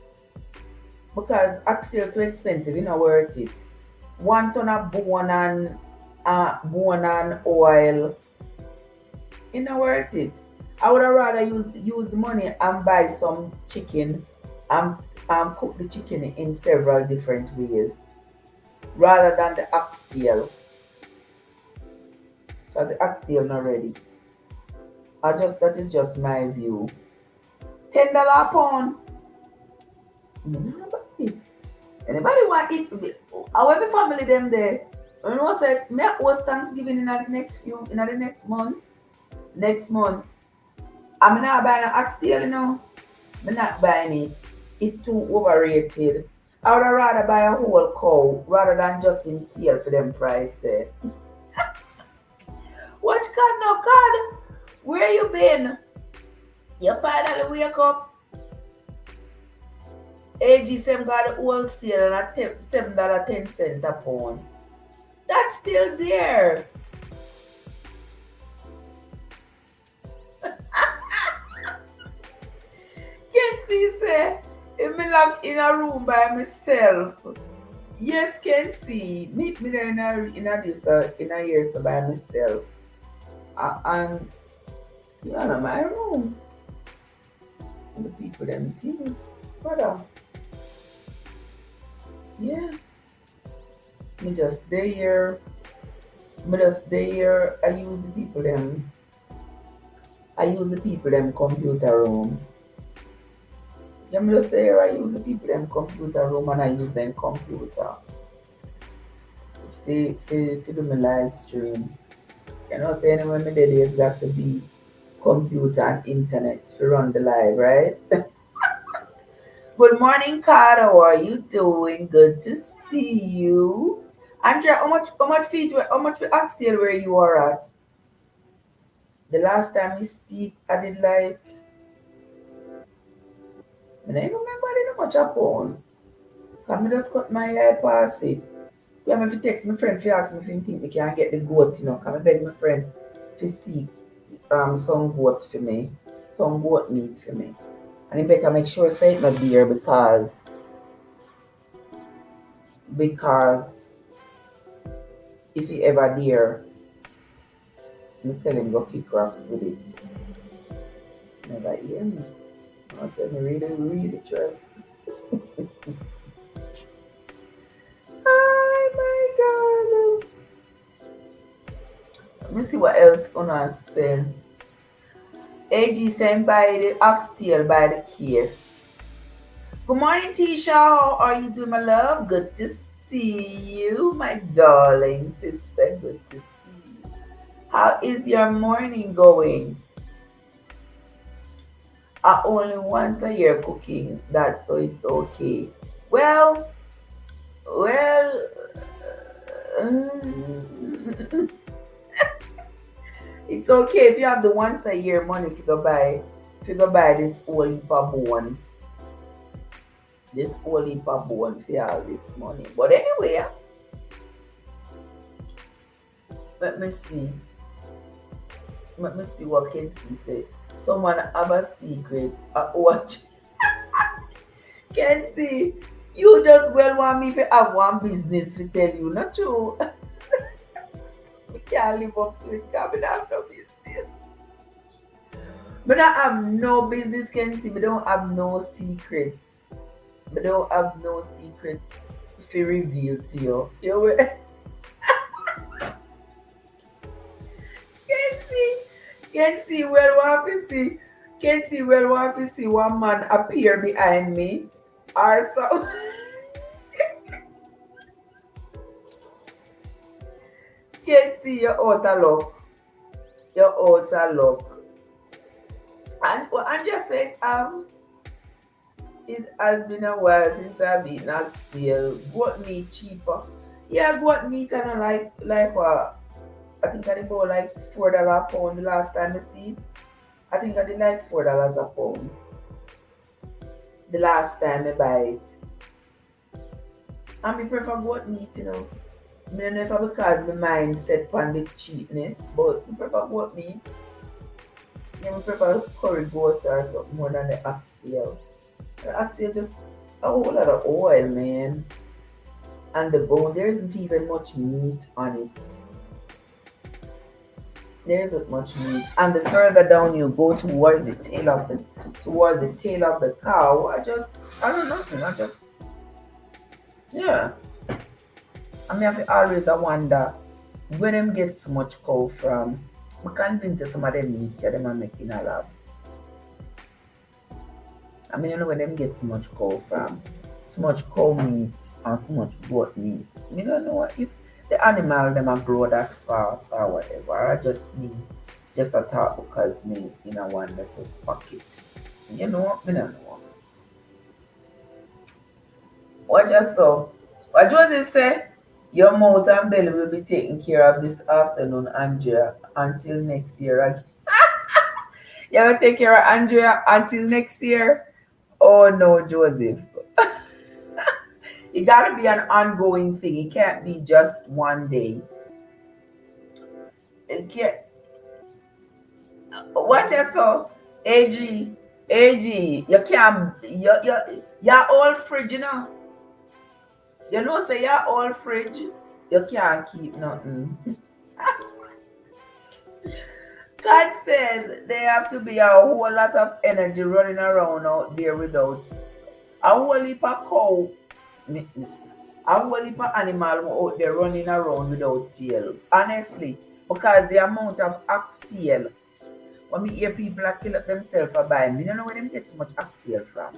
because oxtail too expensive, worth it. 1 ton of bone and oil, worth it. I would have rather use the money and buy some chicken and cook the chicken in several different ways rather than the oxtail, because the oxtail not ready. That is just my view. $10 a pound. Anybody want eat? However, family them there. You know, say me host Thanksgiving in the next month. Next month, I'm not buying an oxtail. I'm not buying it. It's too overrated. I would rather buy a whole cow rather than just in tail for them price there. What God no God? Where you been? You finally wake up. AG7 got the wholesale at $7.10 a pound. That's still there. Kenzie say, if me locked in a room by myself. Yes, Kenzie. Meet me there in a year so by myself. And you are in my room. And the people them things. Brother. Yeah. Me just there. I use the people them computer room. Yeah, me just there. I use the people them computer room and I use them computer. To do my live stream. Say anyway, my day has got to be computer and internet to run the live, right? Good morning, Kat. How are you doing? Good to see you. Andrea, how much oxtail where you are at? The last time we see, I did like, I don't remember I did much a pound. Cause I just cut my hair past it. Yeah, I text my friend to ask me if he think me can get the goat, Cause I beg my friend to see some goat for me. Some goat meat for me. And you better make sure say it not dear because if he ever dear, me tell him go kick rocks with it. Never hear me. I said me really Trev. Oh my god. Let me see what else gonna say. AG sent by the oxtail by the case. Good morning, Tisha. How are you doing, my love? Good to see you, my darling sister. Good to see you. How is your morning going? Only once a year cooking that, so it's okay. Well, it's okay if you have the once a year money to go buy Figure buy this whole heap of bone. This whole heap of bone for all this money. But anyway, let me see. Let me see what Kenzie said. Someone have a secret. Watch. Kenzie, you just well want me to have one business to tell you, not true. We can't live up to it because we don't have no business. But I have no business, Kenzie. We don't have no secrets. We don't have no secret to reveal to you. You will. Kenzie well want to see. Kenzie well want to see one man appear behind me. Or so. Kenzie, you're out of luck. You're out of luck. And well, I'm just saying, it has been a while since I've been at steel. Goat meat cheaper. Yeah, goat meat and I like what I think I did about like $4 a pound the last time I see. I think I did like $4 a pound. The last time I buy it. And I prefer goat meat, you know. I don't know if it's because my mind set on the cheapness, but I prefer goat meat. Yeah, I prefer curry goat or something more than the oxtail. The oxtail just a whole lot of oil, man. And the bone, there isn't even much meat on it. There isn't much meat. And the further down you go towards the tail of the cow, I don't know. Yeah. I mean, I always wonder where them get so much cow from. I'm convinced some of them meat, yeah, them are making a lab. I mean, you know where them get so much cow from. So much cow meat and so much goat meat. I don't know if the animal them are grow that fast or whatever. I just a thought because me in a one little pocket. You know, I don't know. What you saw? What Joseph say? Your mouth and belly will be taken care of this afternoon, Andrea, until next year again. You will take care of Andrea until next year? Oh no, Joseph. It gotta be an ongoing thing. It can't be just one day. It can't. What you saw? AG, you can't. You're all fridge, you know. You know, say you're all fridge. You can't keep nothing. God says there have to be a whole lot of energy running around out there without a whole heap of cow. A whole heap of animal out there running around without tail. Honestly, because the amount of oxtail. When we hear people that kill up themselves for buying, we don't know where them get so much oxtail from.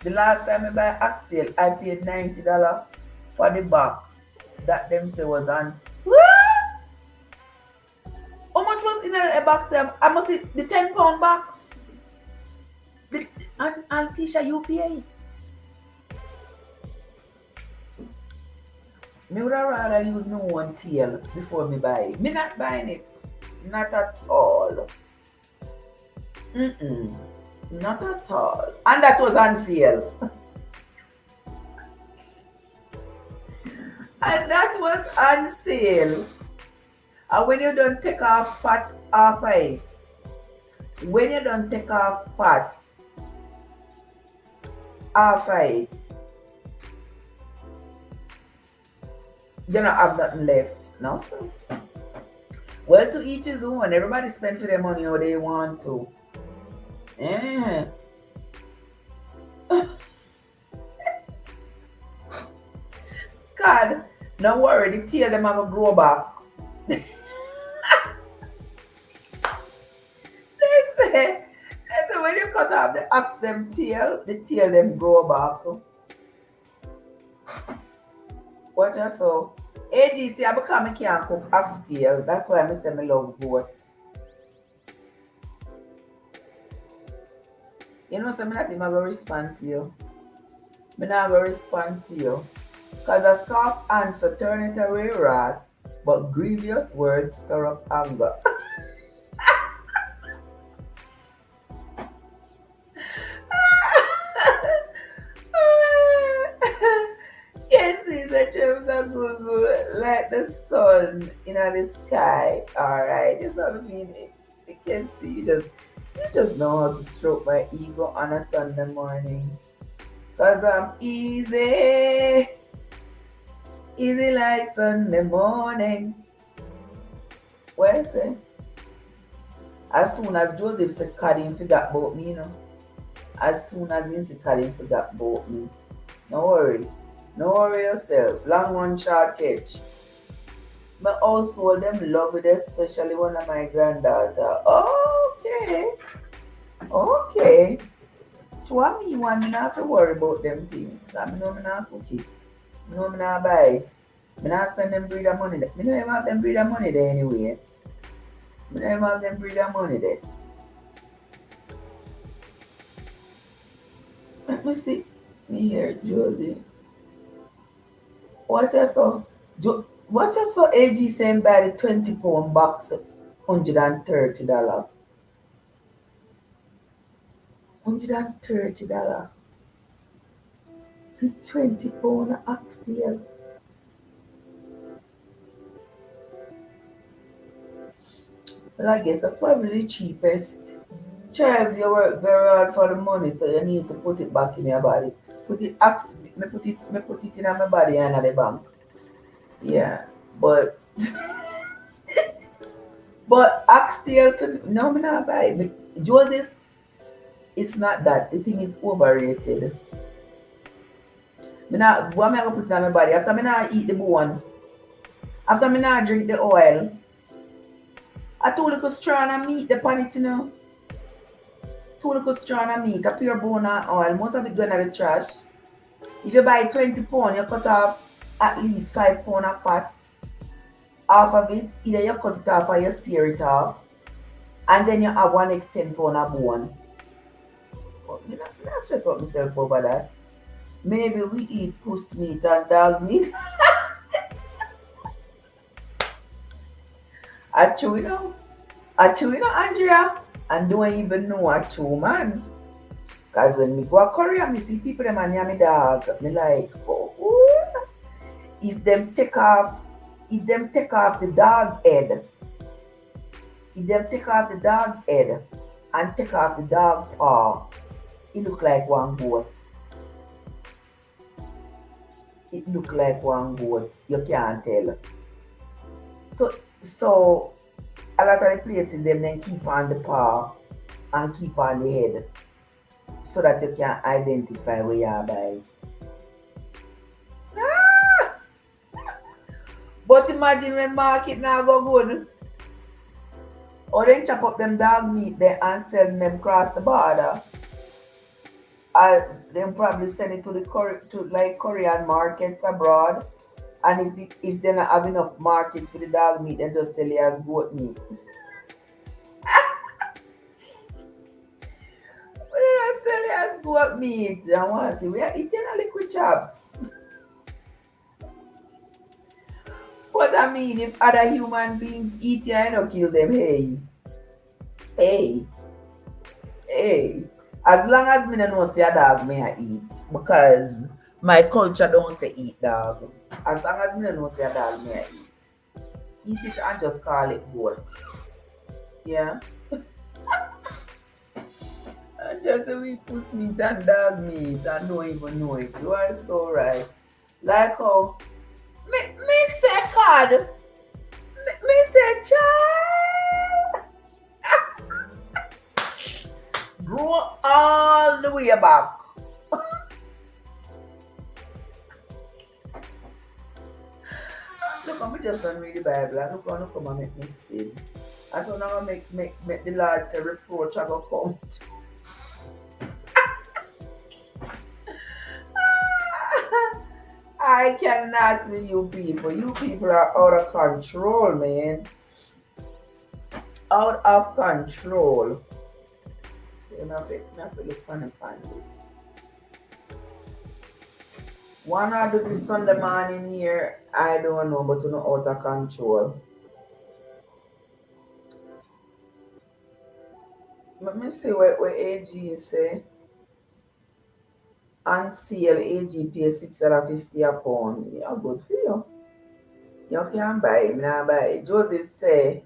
The last time I buy oxtail, I paid $90 for the box that them say was on. What? How much was in a box? I must say the £10 box. And Tisha UPA. Me would rather use no one tail before me buy it. Me not buying it. Not at all. Not at all. And that was on sale. And that was on sale. And when you don't take off fat off of it, when you don't take off fat off of it, you don't have nothing left. No, sir. Well, to each his own. Everybody spend for their money how they want to. Yeah. God, don't worry, the tail them have a grow back. They say when you cut off the ox them tail, the tail them grow back. What you saw? AGC, I become can't cook oxtail. That's why I say I love goat. You know, something that I'm going to respond to you. I'm not going to respond to you. Because a soft answer turn it away wrath, but grievous words stir up anger. said Trev a good like the sun in the sky. Alright. This what I mean. You can see you just know how to stroke my ego on a Sunday morning. Cause I'm easy. Easy like Sunday morning. What is it? As soon as Joseph said Kadim forgot about me, you know. As soon as he said Kadim forgot about me. No worry. No worry yourself. Long run short catch. My household them love it, especially one of my granddaughter. Okay. Okay. To me one me not have to worry about them things. Cause me know me not cook it. Me know me not buy. Me not spend them breeder money there. Me don't even have them breeder money there anyway. Me don't even have them breeder money there. Let me see. Me here, Josie. What you saw? What you saw AG saying buy the 20 pound box $130. $130 for 20 pound of oxtail. Well, I guess that's probably the cheapest. Trev, you work very hard for the money, so you need to put it back in your body. Put it, me put it in my body and at the bank. Yeah, but oxtail for no, me not buy. Joseph, it's not that. The thing is overrated. Me not, what am I gonna put it in my body? After me not eat the bone, after me not drink the oil, I too little strand of meat the pan it, you know. Too little strand of meat, a pure bone and oil. Most of it going to the trash. If you buy 20 pound, you cut off at least 5 pound of fat off of it. Either you cut it off or you steer it off. And then you have one next 10 pound of bone. But I'm not stress out myself over that. Maybe we eat puss meat and dog meat. I chew, you know. I chew, you know, Andrea. And don't even know I chew, man. Because when me go to Korea, me see people them and near me dog. Me like, oh. If them take off the dog head, if them take off the dog head and take off the dog paw, it look like one goat. It look like one goat. You can't tell. So a lot of the places them then keep on the paw and keep on the head so that you can identify where you are by. Ah! But imagine when market now go good. Or then chop up them dog meat there and sell them across the border. Then probably send it to like Korean markets abroad. And if they don't have enough markets for the dog meat, they just sell it as goat meat. But they don't sell it as goat meat. I want to see, we are eating a liquid chops. But I mean, if other human beings eat you, I don't kill them. Hey. As long as me don't know say a dog may I eat. Because my culture don't say eat dog. As long as me don't know say a dog may I eat. Eat it and just call it goat. Yeah. And just say we puss meat and dog meat and don't even know it. You are so right. Like how me say God. Me say child. Go all the way back. Look, I'm just gonna read the Bible. I'm not gonna come and make me sin. And so now I make the Lord say reproach I go come. I cannot with you people. You people are out of control, man. Out of control. You know, I have to look on this. One I do this Sunday morning here, I don't know, but you know, out of control. Let me see what AG say. On sale, AG pay $6.50 a pound. Yeah, good for you. You can buy it, now buy it. Joseph say,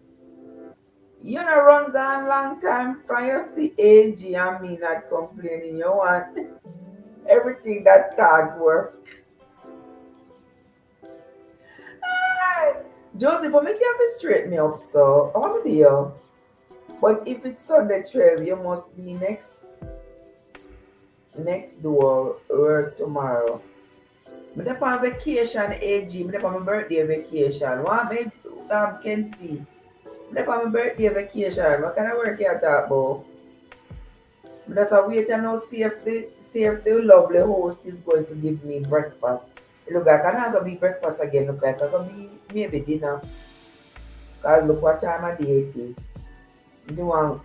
you know run down long time from you see AG and me not complaining. You want everything that can't work. Joseph, I make you have to straighten me up, so I want to deal. But if it's Sunday, Trev, you must be next door work tomorrow. I'm up on vacation, AG. I'm up on my birthday vacation. What made can see? I'm up on my birthday vacation. What kind of work you talk about? That's a wait and now see if the lovely host is going to give me breakfast. It look like I'm not gonna be breakfast again. Look like I'm gonna be maybe dinner. Cause look what time of day it is. Me do want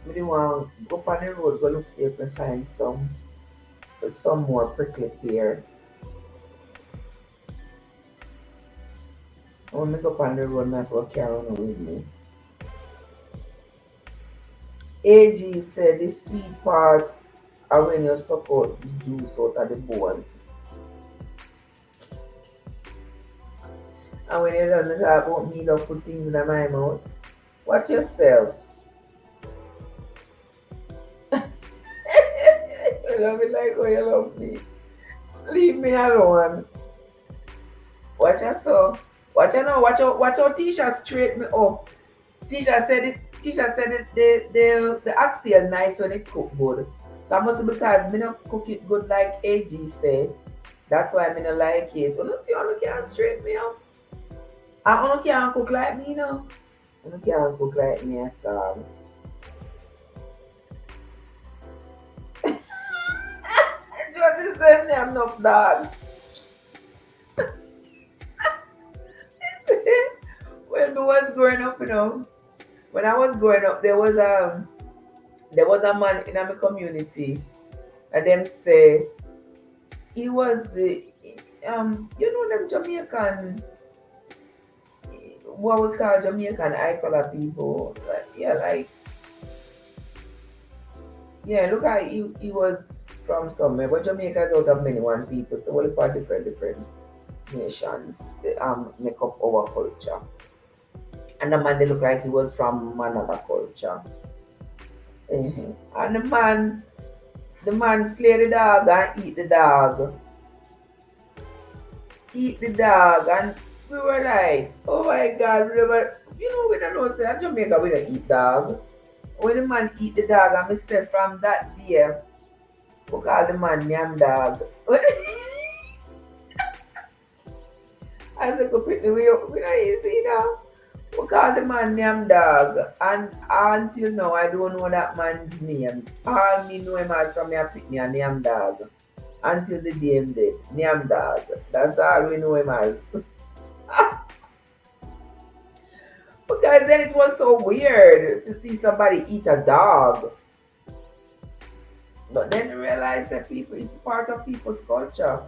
go on the road, go look see if I find some more prickly pear. When me go on the road, I have to carry on with me. AG said the sweet part are when you suck out the juice out of the bowl. And when you don't talk about me, don't put things in my mouth. Watch yourself. You love me like how you love me. Leave me alone. Watch yourself. Watch you know. Watch your teacher straight me up. Teacher said it. The oxtail nice when it cook good. So I must because me not cook it good like AG said. That's why I not like it. You see how you can straight me up. I don't can't cook like me, you know. I don't can't cook like me at all. Just said me I'm not dog. When I was growing up, when I was growing up, there was a man in my community, and them say he was them Jamaican, what we call Jamaican eye color people. Look how he was from somewhere, but Jamaica is out of many one people, so we'll part different nations make up our culture. And the man they look like he was from another culture. And the man slay the dog and eat the dog. Eat the dog, and we were like, oh my god, we don't know say in Jamaica we don't eat dog. When the man eat the dog and we say from that day, we call the man yam dog. As a couple we don't easy now. We call the man name dog, and until now I don't know that man's name. All me know him as from your pick me a name dog. Until the day him dead. Name dog. That's all we know him as. Because then it was so weird to see somebody eat a dog. But then I realized that people it's part of people's culture.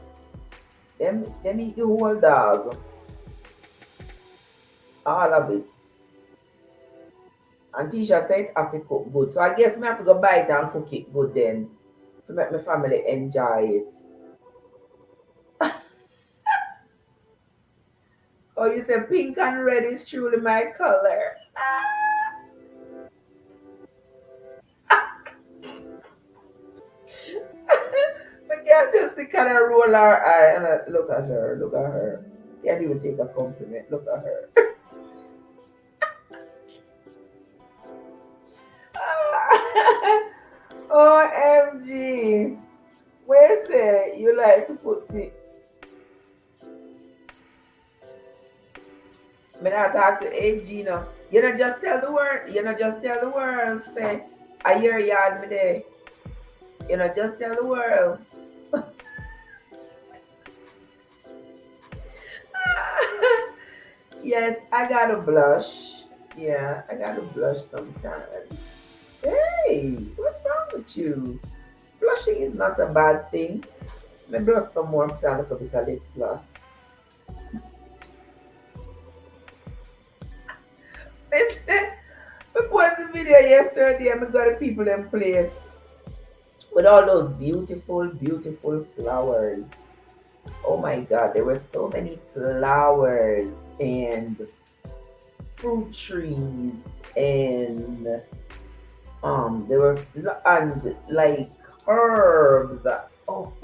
Them eat the whole dog. All of it. And Tisha said it have to cook good. So I guess me have to go buy it and cook it good then. To make my family enjoy it. Oh, you say pink and red is truly my color. I can't just see kind of roll her eye and look at her, look at her. Can't even take a compliment. Look at her. OMG. Where say you like to put it? Me not talk to AG now. You know just tell the world. You know just tell the world. Say, I hear y'all me there. You know just tell the world. Yes, I gotta blush. Yeah, I gotta blush sometimes. Hey, what's wrong with you? Blushing is not a bad thing. Maybe blush some more, put a little bit of lip gloss. I posted a video yesterday and I got the people in place. with all those beautiful, beautiful flowers. Oh my God, there were so many flowers and fruit trees, and there were and like herbs. Oh,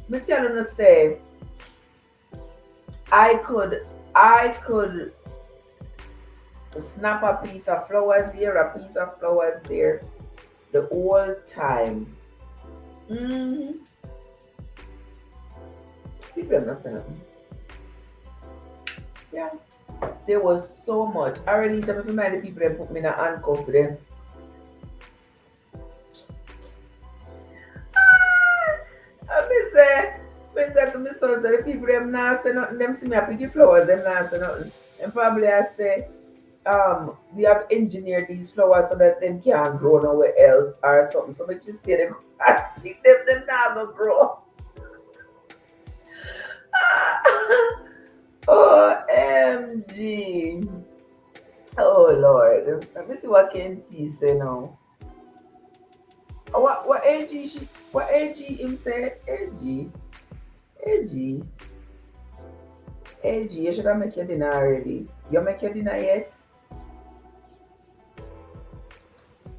me tell you to say, I could I could snap a piece of flowers here, a piece of flowers there, the whole time. Mm-hmm. People are not saying nothing. Yeah, there was so much. I really some of the people that put me in a handcuff with them. I me say to my sons, the people them not say nothing, them see me a pick the flowers, them not say nothing. And probably I say, we have engineered these flowers so that them can't grow nowhere else or something. So we just stay there and pick them not gonna grow. OMG. Oh Lord. Let me see what Kenzie say now. What AG what AG him say? AG, AG, you should have make your dinner already. You make your dinner yet?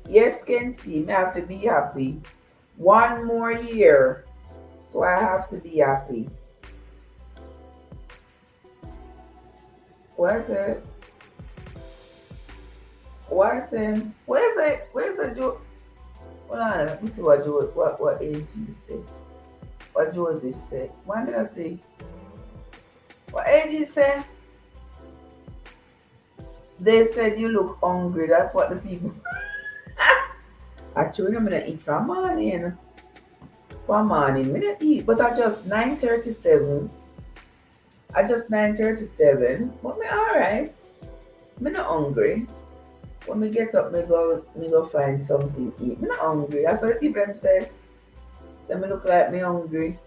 Yes, Kenzie, me have to be happy. One more year. So I have to be happy. What is it? What is it? Where's it? Where's it? Hold on, let me see what AG said. What Joseph said. Why did I say? What AG said? They said you look hungry. That's what the people. Actually, I'm gonna eat from morning. From morning, me not eat, but I just 9:37. I just 9:37. But me alright. Me not hungry. When me get up, me go find something to eat. Me not hungry. That's what the people them say me look like me hungry.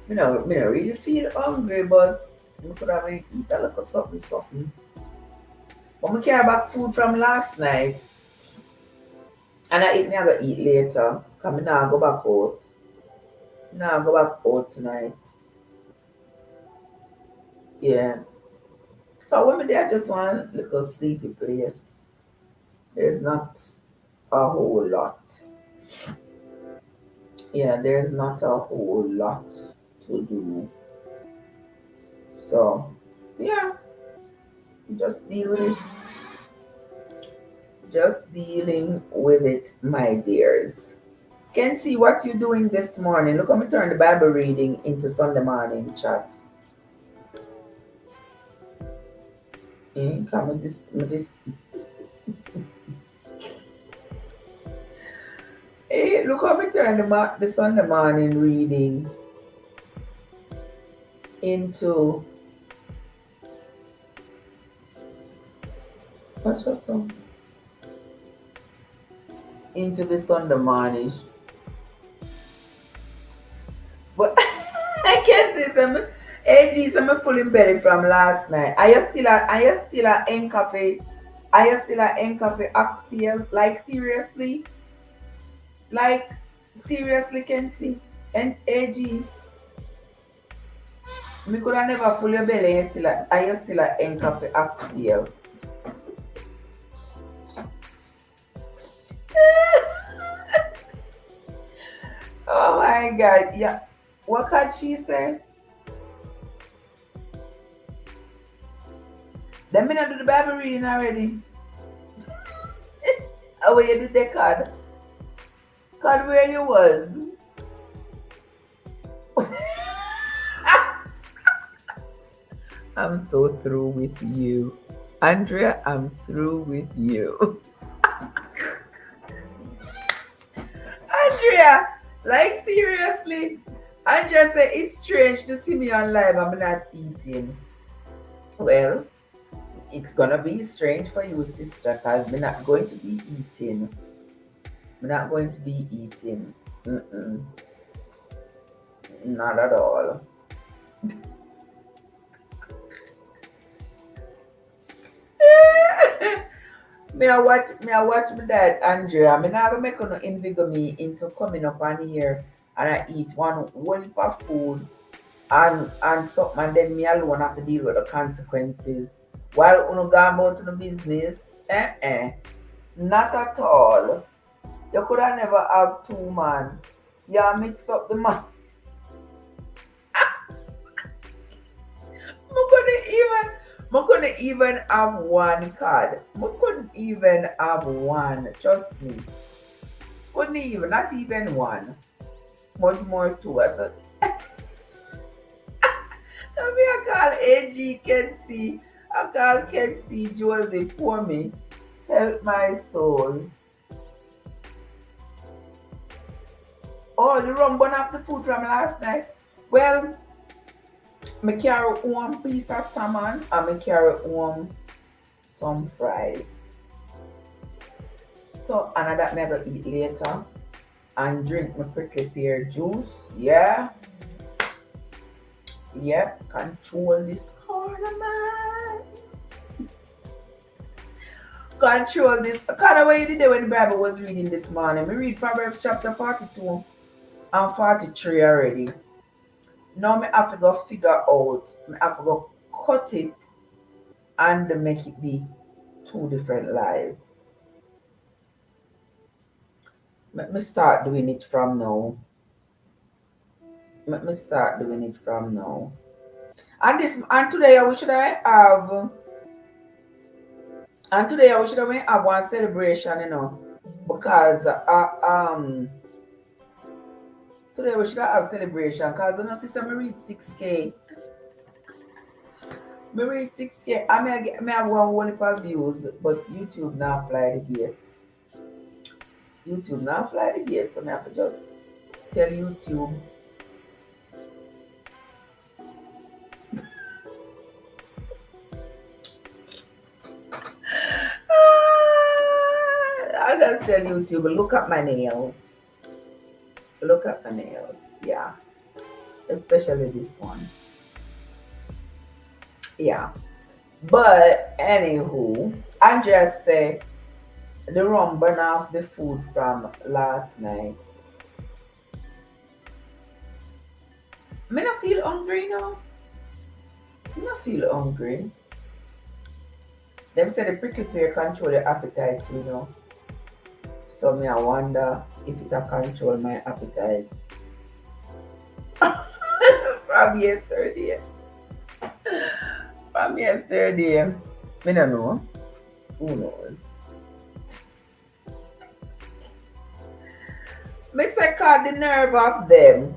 Me not really feel hungry, but me could have eat a little something something. But me carry back food from last night, and me I go eat later. Cause me now go back out. Now go back out tonight. Yeah. But when me there, I just want a little sleepy place. There's not a whole lot. Yeah, there's not a whole lot to do. So, yeah, just deal with it. Just dealing with it, my dears. Can see what you're doing this morning. Look, let me turn the Bible reading into Sunday morning chat. Come with this. Look how me turn the Sunday morning reading into what's your song? Into the Sunday morning. But I can't see some AG some full in belly from last night. I still a cafe. I still a cafe oxtail. Like seriously? Like seriously can see. And AG me could have never full your belly I still a cafe oxtail. Oh my god, yeah. What can she say? Let me not do the Bible reading already. Oh, where you did the card? Card where you was? I'm so through with you. Andrea, I'm through with you. Andrea, like seriously? Andrea said it's strange to see me on live. I'm not eating. Well, it's gonna be strange for you, sister, because we're not going to be eating. We're not going to be eating. Mm-mm. Not at all. Me I watch my dad Andrea. Me never make no invigor me into coming up on here and I eat one whole heap of food and something and then me alone have to deal with the consequences. While uno go about to the business, not at all. You could have never have two man. Yeah, mix up the man. I couldn't even have one card. I couldn't even have one. Trust me. Couldn't even, not even one. Much more two. So me I call AG Kenzie. I call Kenzie Josie for me. Help my soul. Oh, the rum burn off the food from last night. Well, me carry one piece of salmon and me carry one some fries. So and that me I go eat later and drink my prickly pear juice. Yeah. Yep. Control this ornament. Control this. Kind of what you did when the Bible was reading this morning. We read Proverbs chapter 42 and 43 already. Now me have to go figure out, me have to go cut it and make it be two different lies. Let me start doing it from now. Let me start doing it from now. And today I wish I have and today I wish I have one celebration, because today we should have celebration because you know sister me reach 6K. Me reach 6K. I have one whole heap of views, but YouTube now fly the gate. YouTube now fly the gate, so I have to just tell YouTube. I just tell YouTube, look at my nails. Look at my nails, yeah. Especially this one. Yeah. But anywho, I just say the rum burn off the food from last night. Me not feel hungry now. Me not feel hungry. Them say the prickly pear control your appetite, So me I wonder if it a control my appetite. From yesterday. From yesterday. Me don't know. Who knows? Me say call the nerve of them.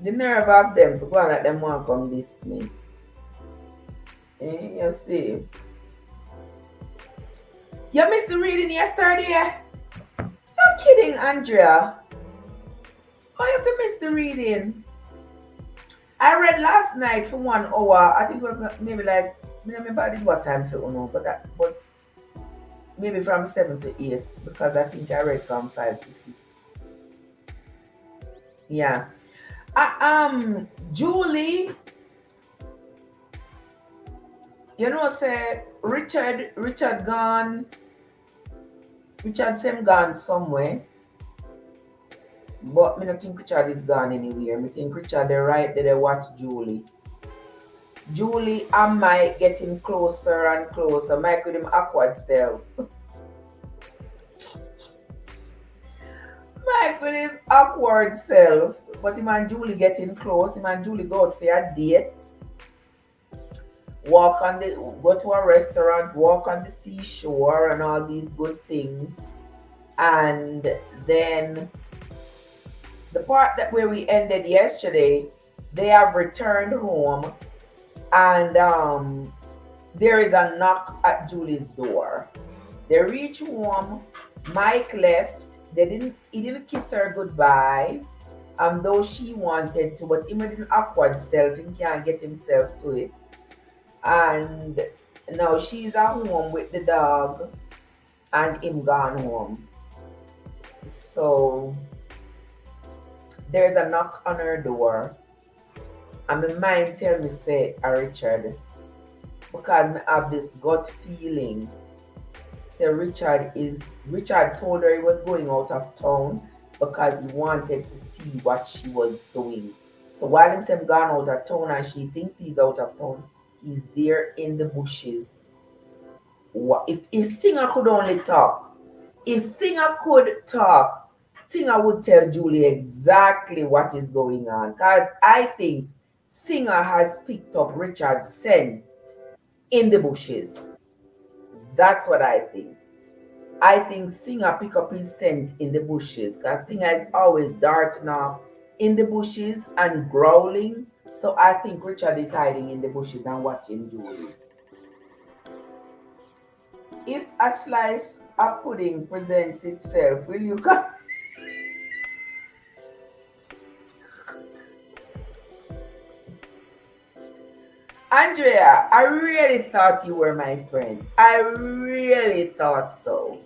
The nerve of them for going at them want come this me. You see. You missed the reading yesterday? No kidding, Andrea. How you missed the reading? I read last night for 1 hour. I think it was maybe like, I don't remember I did what time for but maybe from 7 to 8 because I think I read from 5 to 6. Yeah. Julie, say Richard gone. Richard Sem gone somewhere. But I don't think Richard is gone anywhere. I think Richard they right there they watch Julie. Julie and Mike getting closer and closer. Mike with him awkward self. Mike with his awkward self. But him and Julie getting close. Him and Julie go out for a date. Go to a restaurant, walk on the seashore and all these good things. And then the part that where we ended yesterday, they have returned home and there is a knock at Julie's door. They reach home, Mike left. He didn't kiss her goodbye. Though she wanted to, but him with an awkward self, he can't get himself to it. And now she's at home with the dog and him gone home. So there's a knock on her door. And my mind tell me say, Richard, because I have this gut feeling. So Richard told her he was going out of town because he wanted to see what she was doing. So while him gone out of town and she thinks he's out of town, he's there in the bushes. If Singer could only talk, if Singer could talk, Singer would tell Julie exactly what is going on. Because I think Singer has picked up Richard's scent in the bushes. That's what I think. I think Singer pick up his scent in the bushes because Singer is always darting off in the bushes and growling. So I think Richard is hiding in the bushes and watching Julie. If a slice of pudding presents itself, will you come? Andrea, I really thought you were my friend. I really thought so.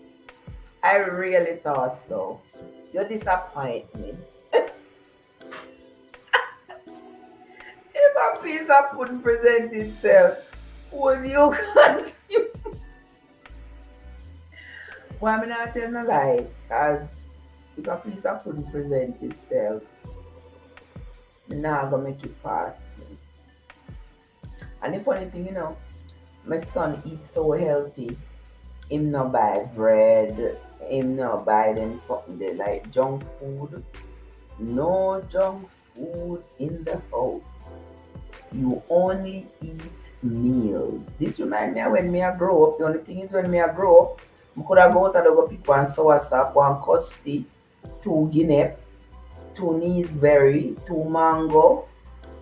I really thought so. You disappoint me. If a piece of pudding present itself, would you consume? Well, I'm not telling a lie, because if a piece of pudding present itself, I'm not gonna make it past me. And the funny thing, my son eats so healthy. Him not buy bread, him not buy them something they like junk food. No junk food in the house. You only eat meals. This reminds me of when me I grow up. The only thing is when me I grow up, I could have go out and go pick one soursop, one custard, two guinea, two neeseberry, two mango,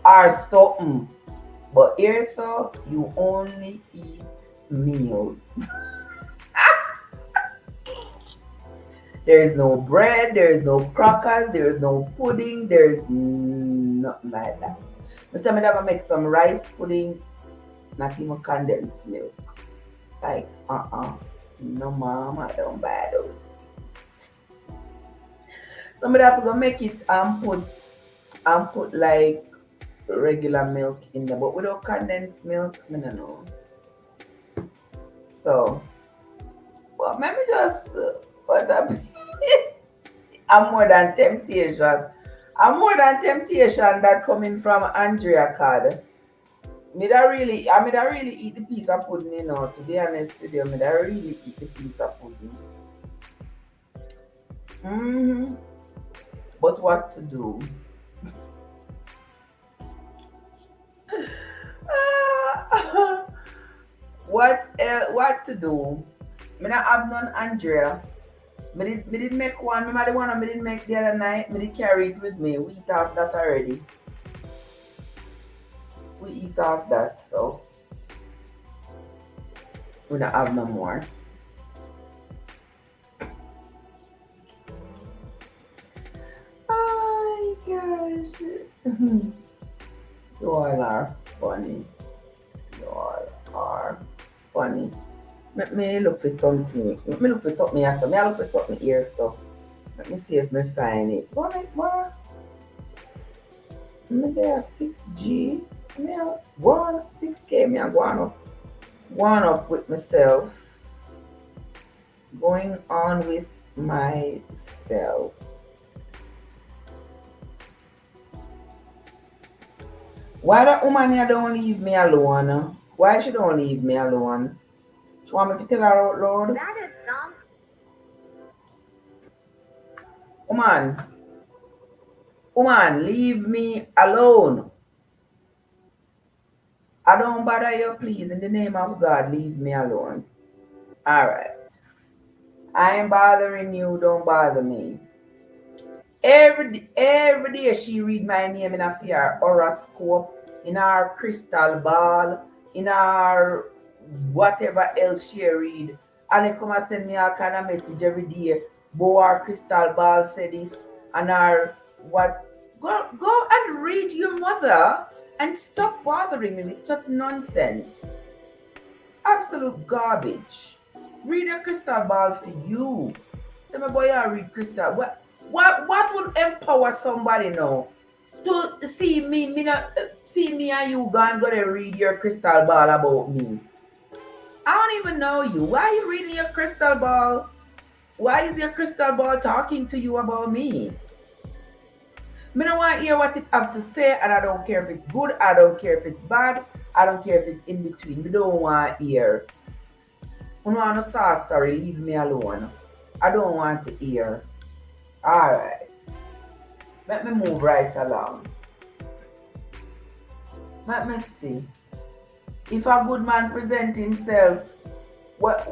or something. But here, so you only eat meals. There is no bread, there is no crackers, there is no pudding, there is nothing like that. Mr. Me never make some rice pudding, not even condensed milk. Like, no mom, I don't buy those. Somebody have to go make it and put like regular milk in there, but without condensed milk, I don't know. So, well, maybe just what I'm more than temptation. I'm more than temptation that coming from Andrea card. I really eat the piece of pudding, to be honest with you, I really eat the piece of pudding. Mm-hmm. But what to do? What to do? Me not have none Andrea. Me did make one. Remember the one I didn't make the other night? Me did carry it with me. We eat off that already. We eat off that, so we don't have no more. Oh my gosh. You all are funny. You all are funny. Let me look for something. Let me look for something here. So me I look for something here. So let me see if me find it. What? Me there 6G. Me one 6K. Me I one up with myself. Going on with myself. Why that woman here don't leave me alone? Why she don't leave me alone? She want me to tell her out loud? That is dumb. Woman, leave me alone. I don't bother you, please. In the name of God, leave me alone. Alright. I ain't bothering you, don't bother me. Every day she read my name in her horoscope, in her crystal ball, in her whatever else she read. And they come and send me all kind of message every day. Bo our crystal ball said this and her what go and read your mother and stop bothering me with such nonsense. Absolute garbage. Read a crystal ball for you. Tell me boy I read crystal. What would empower somebody now to see me not See me and you gonna read your crystal ball about me. I don't even know you. Why are you reading your crystal ball? Why is your crystal ball talking to you about me? Me don't want to hear what it have to say, and I don't care if it's good, I don't care if it's bad, I don't care if it's in between. Me don't want to hear. You know, I'm sorry, leave me alone. I don't want to hear. Alright. Let me move right along. Let me see. If a good man present himself, what?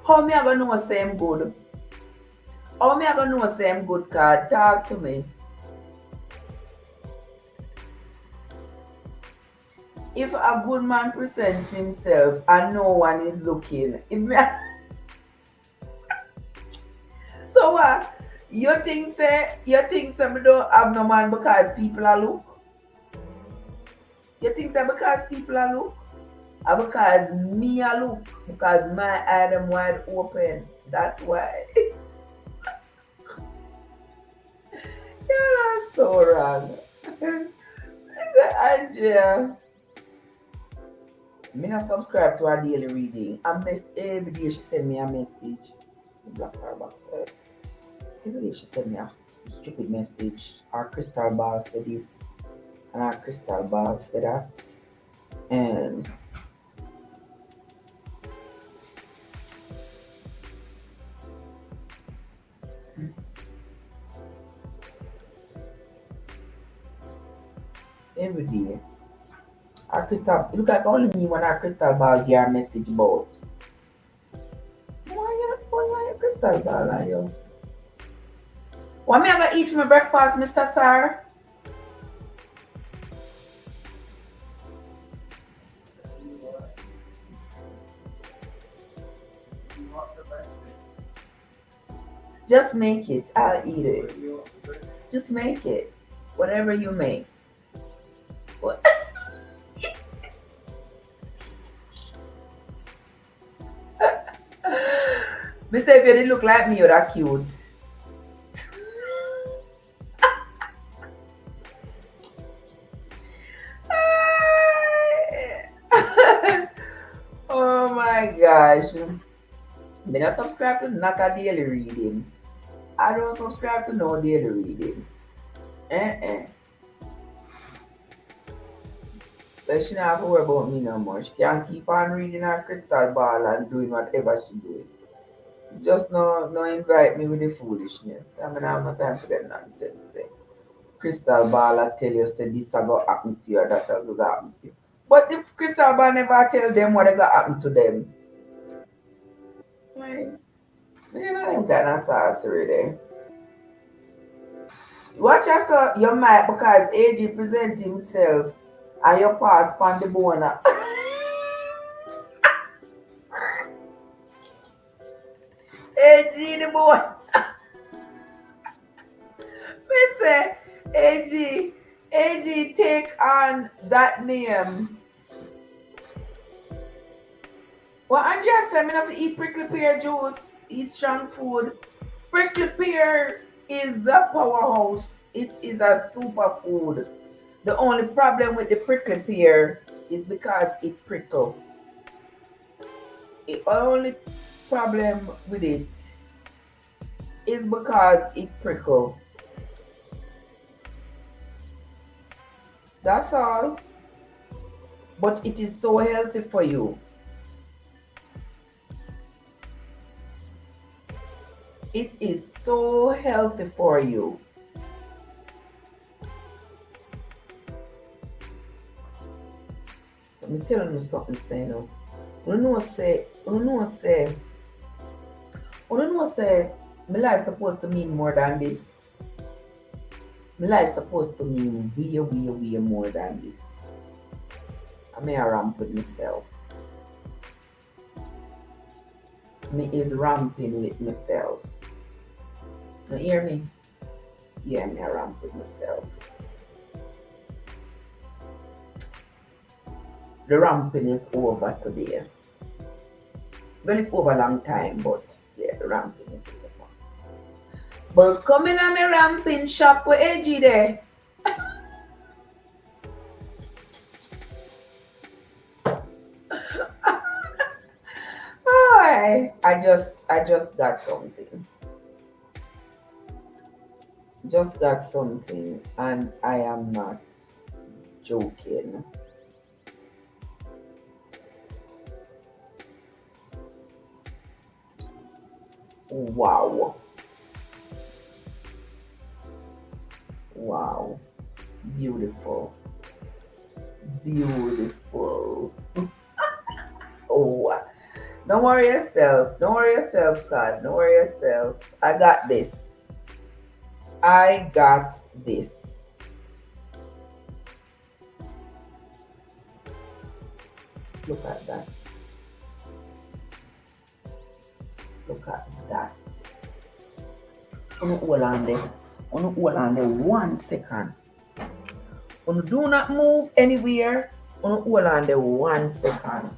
How me I gonna know say him good? How me I gonna know say him good card? Talk to me. If a good man presents himself and no one is looking, if me so what? You think say me don't have no man because people are look? You think say because people are look? Or because me a look? Because my eye them wide open. That's why. You're so wrong. Andrea. Me not subscribe to her daily reading. Every day she send me a message. Black her box. Every day she send me a stupid message. Our crystal ball said this, and our crystal ball said that. And every day. Our crystal, look like only me when our crystal ball get a message about. Why your crystal ball are you? What me I gonna eat for my breakfast, Mr. Sir? Just make it. I'll eat it. Just make it. Whatever you make. What? Me say if you didn't look like me, you're that cute. Oh my gosh. Me not subscribe to not a daily reading. I don't subscribe to no daily reading. But she don't have to worry about me no more. She can keep on reading her crystal ball and doing whatever she doing. Just no invite me with the foolishness. I mean, I have no time for that nonsense thing. Crystal ball I tell you say this a go happen to you or that a go happen to you. But the crystal ball never tell them what go happen to them. Like, you know them kind of sorcery there. Watch yourself, you might because AG present himself and you pass pan the bone. AG the bone. Me say AG take on that name. Well, Andrea said me not to eat prickly pear juice, eat strong food. Prickly pear is the powerhouse. It is a superfood. The only problem with the prickly pear is because it prickle. The only problem with it is because it prickle. That's all. But it is so healthy for you. It is so healthy for you. Let me tell you something, say now. You know say, my life supposed to mean more than this. My life supposed to mean way more than this. I may ramp with myself. Me is ramping with myself. You hear me? Yeah, me a ramp with myself. The ramping is over today. Well, it's over a long time, but yeah, the ramping is over. But come in a me ramping shop with AG there. I just got something. Just got something, and I am not joking. Wow. Wow. Beautiful. Beautiful. Oh, don't worry yourself. Don't worry yourself, God. Don't worry yourself. I got this. I got this. Look at that. Look at that. Hold on there. Hold on there 1 second. Do not move anywhere. Hold on there 1 second.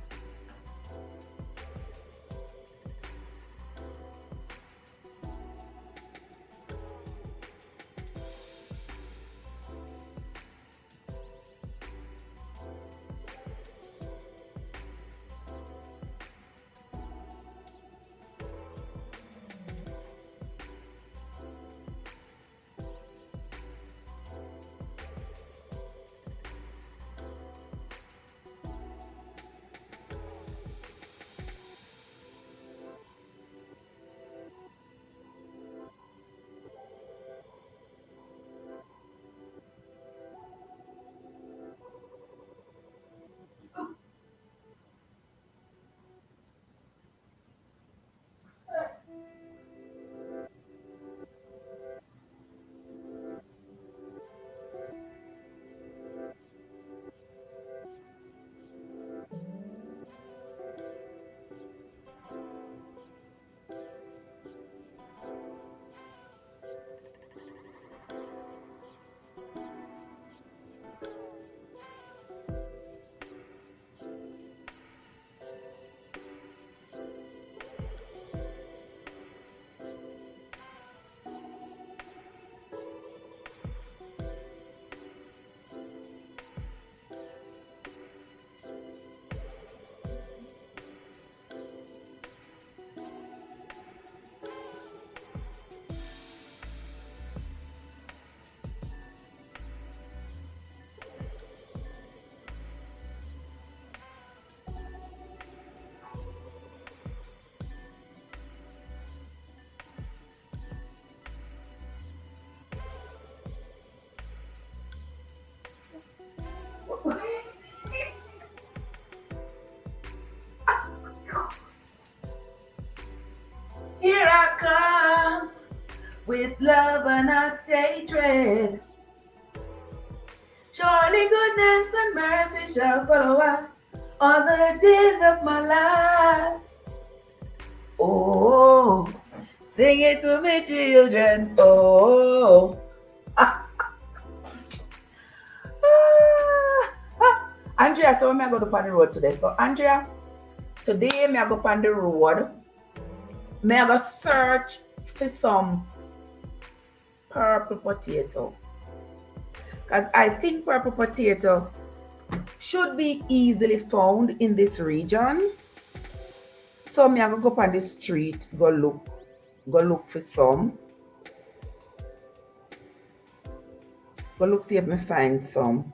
Here I come with love and not hatred. Surely goodness and mercy shall follow us all the days of my life. Oh, sing it to me, children. Oh. Andrea, so I'm going to go on the road today. So Andrea, today I'm going to go on the road. I'm going to search for some purple potato. Because I think purple potato should be easily found in this region. So I'm going to go on the street, go look for some. Go look see if I find some.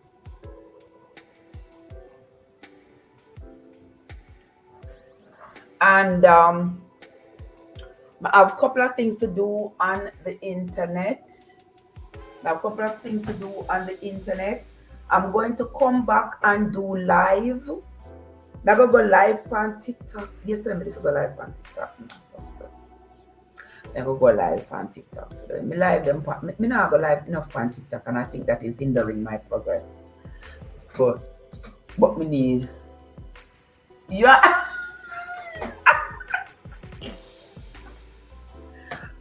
And I have a couple of things to do on the internet. I'm going to come back and do live. I'm going to go live on TikTok. Yesterday I did go live on TikTok. I'm going to go live on TikTok today. Me now go live enough on TikTok, and I think that is hindering my progress. But me need. Yeah.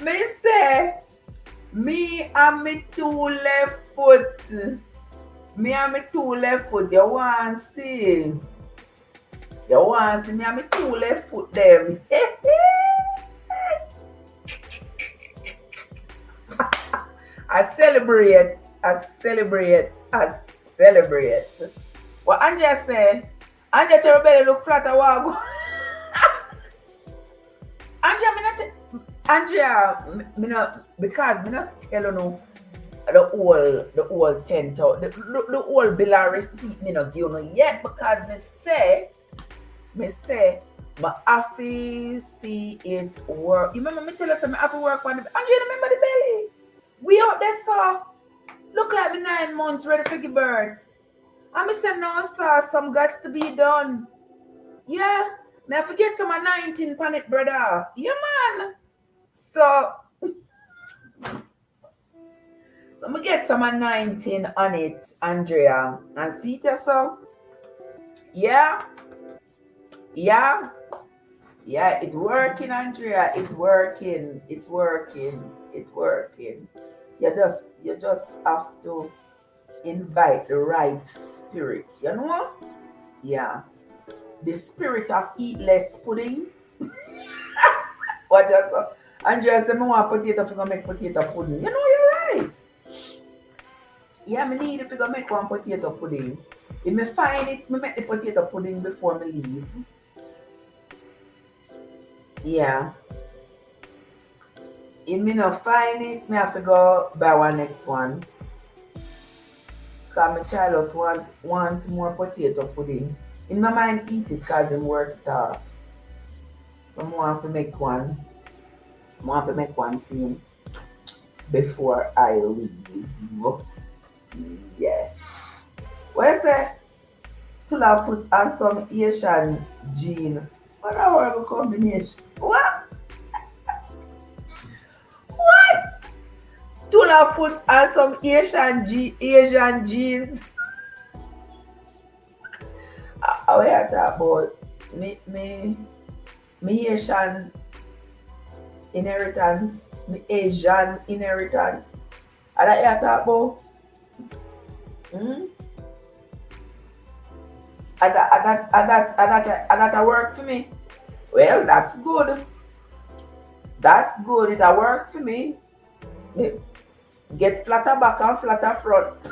Me say, me and me two left foot. You want to see? You want to see me and me two left foot them? I celebrate, I celebrate, I celebrate. What Andrea said, Andrea tell belly look flat a while. Andrea, me not, Andrea, me not, because me not tell you no the whole 10,000, the whole bill of receipt me not give you no yet because me say, my have to see it work. You remember me tell us I have to work on the, Andrea, remember the belly? We out there, sir. Look like me 9 months ready for give birth. And me say, no, sir, some gots to be done. Yeah. Me I forget some 19 pan it, brother. Yeah, man. So, so me get some 19 on it, Andrea. And see it so? Yeah. Yeah. Yeah, it's working, Andrea. It's working. It's working. It's working. You just have to invite the right spirit, you know? Yeah. The spirit of eat less pudding. What just Andrea said, I want potato if you gonna make potato pudding. You know, you're right. Yeah, me need if you gonna make one potato pudding. If me find it, me make the potato pudding before me leave. Yeah. If me not find it, me have to go buy one next one. Cause my child just want more potato pudding. In my mind eat it cause him work it off. So I want to make one. I want to make one for him before I leave. Yes. Where's that? Tula foot and some Asian gene. What a horrible combination. What? What? Tula foot and some Asian genes. How you talk about me Asian inheritance, me Asian inheritance. And that you talk about? Hmm? And that work for me. Well, that's good. That's good. It a work for me. Me get flatter back and flatter front.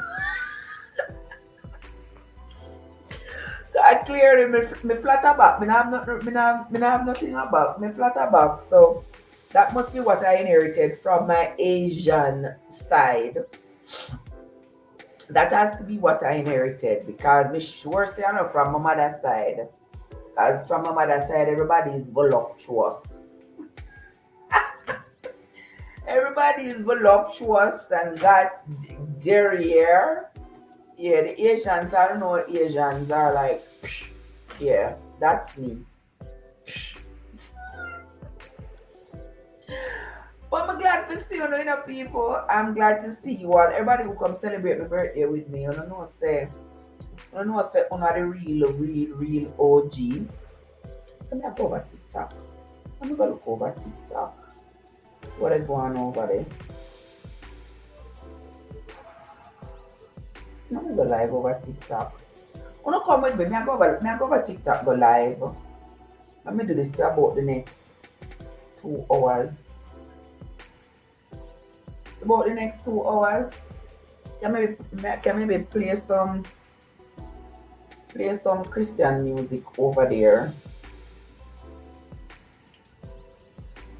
I clearly me flatter back. Me not have nothing about me flatter back. So that must be what I inherited from my Asian side. That has to be what I inherited because me sure say I know from my mother's side. Because from my mother's side, everybody is voluptuous. Everybody is voluptuous and got derriere. Yeah, the Asians, I don't know what Asians are like. Yeah, that's me. But I'm glad to see you know, people. I'm glad to see you all. Everybody who come celebrate my birthday with me. I don't know say I'm the real OG. So me I go over TikTok. I'm gonna look over TikTok. See what is going on over there. I'm gonna go live over TikTok. Wanna come with me? Me I go over TikTok go live. Let me do this for about the next 2 hours. About the next 2 hours. Can maybe play some Christian music over there.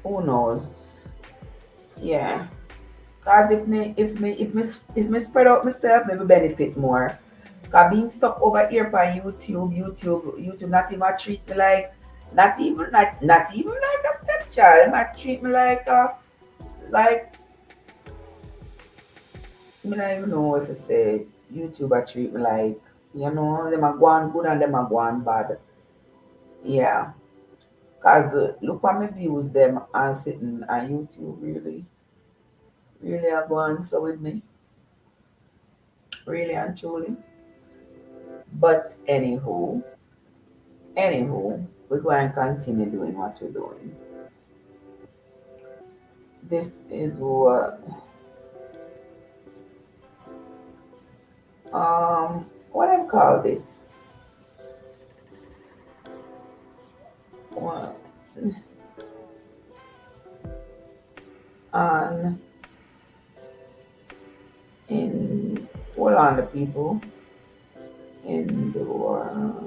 Who knows? Yeah. Cause if me spread out myself, maybe benefit more. Cause being stuck over here by YouTube not even treat me like not even like a stepchild. It might treat me like me not even know if I say YouTube I treat me like them are going good and them are going bad. Yeah. Cause look at my views them and sitting on YouTube really are going so with me. Really and truly. But anywho, we're going to continue doing what we're doing. This is what I call this. What on in, hold on, the people, endure.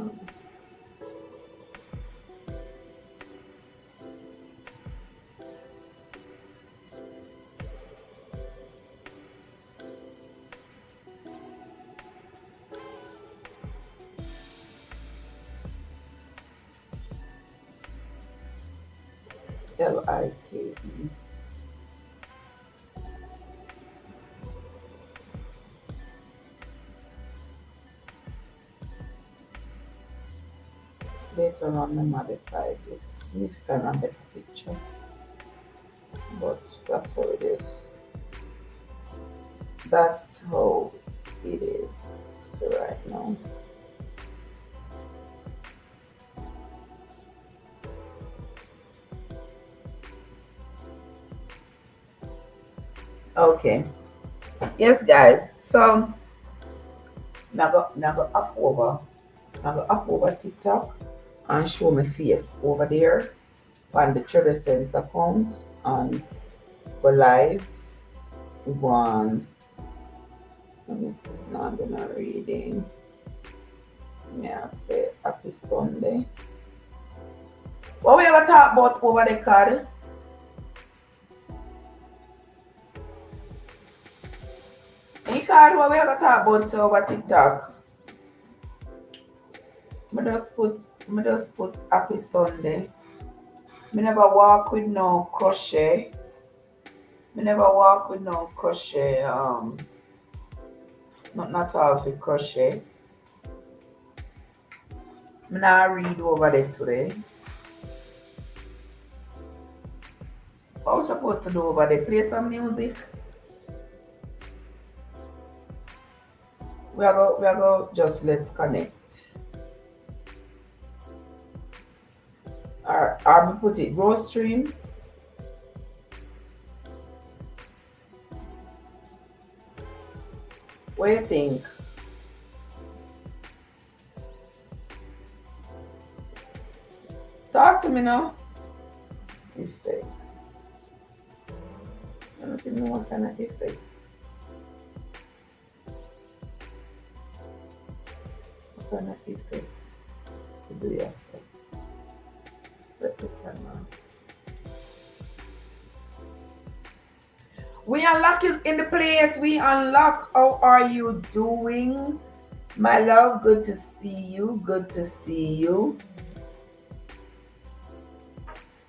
L-I-K-E. Later on, I modify this significant and better picture, but that's how it is. That's how it is right now. Okay. Yes, guys. So now go up over TikTok and show my face over there on the Trevessence account and go live. Go on. Let me see. Now I'm gonna reading. May I say happy Sunday. What we gonna talk about over the card? Any card what we gonna talk about over TikTok? Me just put happy Sunday. Me never walk with no crochet. Not all for crochet. Me not read over there today. What we supposed to do over there? Play some music? We are go just let's connect. Or we put it raw stream. What do you think? Talk to me now. Effects. I don't even know what kind of effects. What kind of effects to do yourself? Let the camera. We unlock is in the place. We unlock. How are you doing, my love? Good to see you. Good to see you.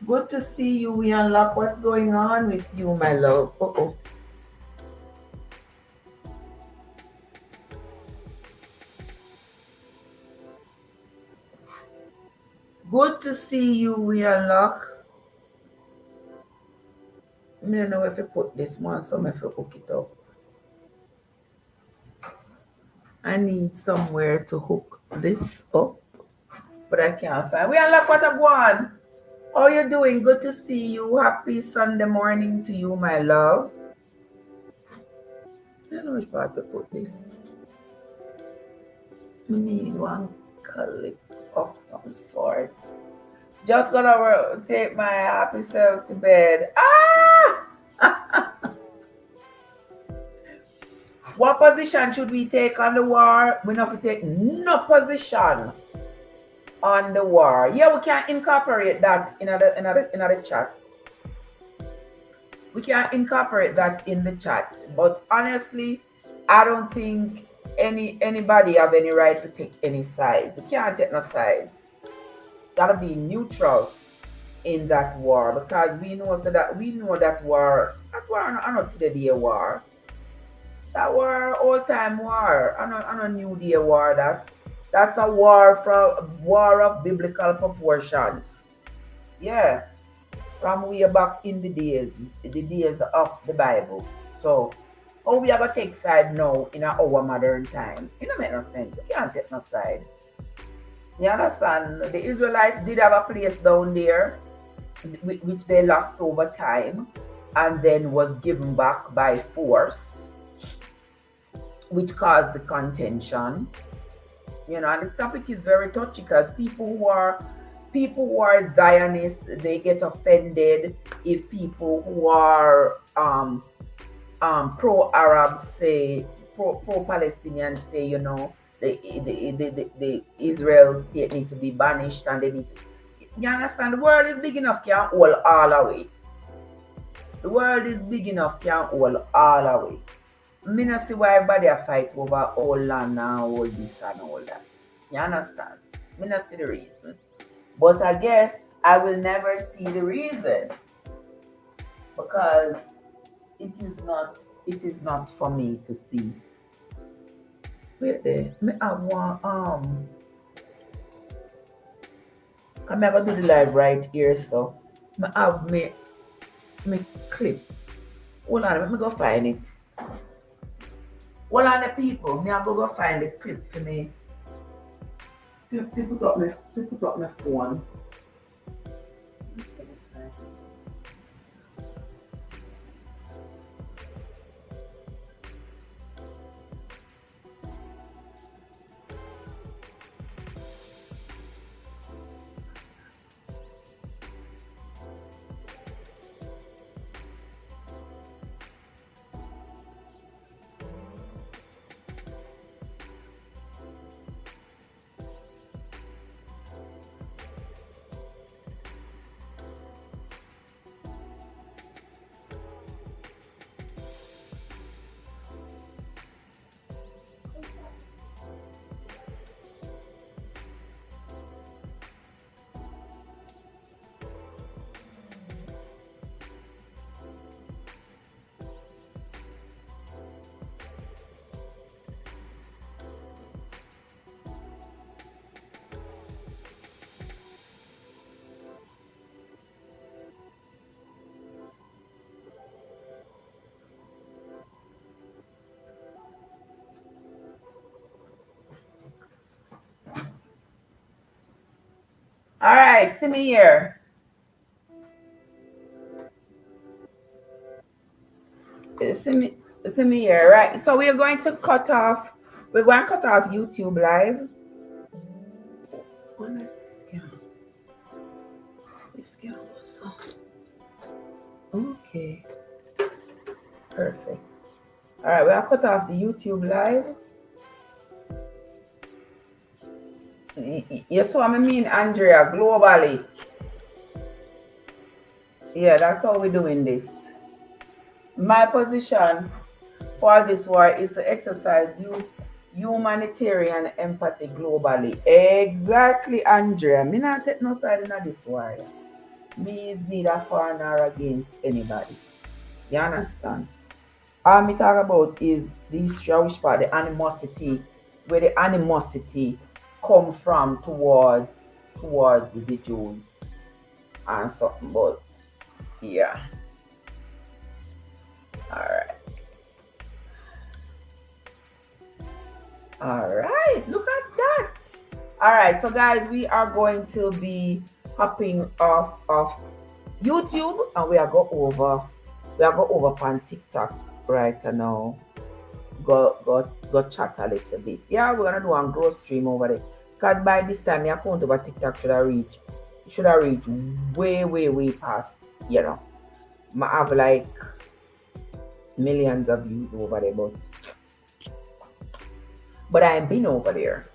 Good to see you. We unlock. What's going on with you, my love? Uh-oh. Good to see you. We unlock. I don't know if I put this one, so if I hook it up. I need somewhere to hook this up, but I can't find. We unlock what I want. How you doing? Good to see you. Happy Sunday morning to you, my love. I don't know which part to put this. We need one clip of some sort. Just gonna take my happy self to bed. Ah! What position should we take on the war? We don't have to take no position on the war. Yeah, we can incorporate that in another chat. We can incorporate that in the chat. But honestly, I don't think anybody have any right to take any side. We can't take no sides. Gotta be neutral in that war, because we know that war not today war. That war old time war. I know new day war. That's a war of biblical proportions. Yeah. From way back in the days of the Bible. So how we are gonna take side now in our modern time? It don't make no sense. We can't take no side. You understand? The Israelites did have a place down there which they lost over time and then was given back by force, which caused the contention. You know, and the topic is very touchy because people who are Zionists, they get offended if people who are pro-Arab say pro-Palestinian say, you know, the Israel state need to be banished and they need to. You understand? The world is big enough, can't hold all away. The world is big enough, can't hold all away. Me not see why everybody a fight over all land and all this and all that. You understand? Me not see the reason. But I guess I will never see the reason because it is not for me to see. Wait there. Me have one come I go do the live right here, so me have me clip. Hold on, let me go find it. Hold on the people, me I go find the clip for me. People put up my phone. All right, see me here. See me here, right? So we're going to cut off. We're going to cut off YouTube live. What is this guy? This guy was okay. Perfect. All right, we'll cut off the YouTube live. You saw me mean Andrea globally. Yeah, that's how we're doing this. My position for this war is to exercise humanitarian empathy globally. Exactly, Andrea. Me not take no side in this war. Me is neither for nor against anybody. You understand? All me talk about is the history of which part the animosity, where the animosity come from towards the Jews and something, but yeah. All right, look at that. All right, so guys, we are going to be hopping off of YouTube and we are go over on TikTok right now. Go chat a little bit. Yeah, we're gonna do a growth stream over there. Because by this time your account over TikTok should have reached way past, you know. I have like millions of views over there, but I've been over there.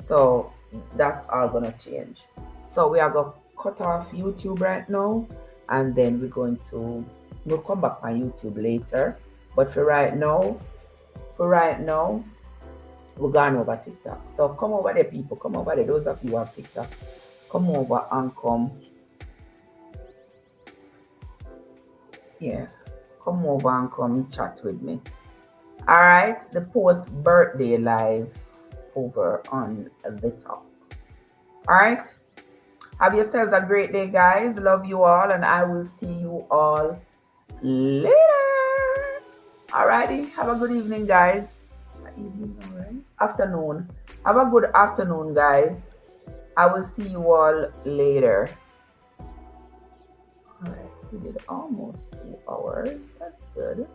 So that's all gonna change. So we are gonna cut off YouTube right now and then we'll come back on YouTube later. But for right now, we're going over TikTok. So come over there, people. Come over there. Those of you who have TikTok, come over and come. Yeah, come over and come chat with me. All right, the post birthday live over on the top. All right, have yourselves a great day, guys. Love you all, and I will see you all later. All righty, have a good evening, guys. Evening, all right. Afternoon. Have a good afternoon, guys. I will see you all later. All right, we did almost 2 hours. That's good.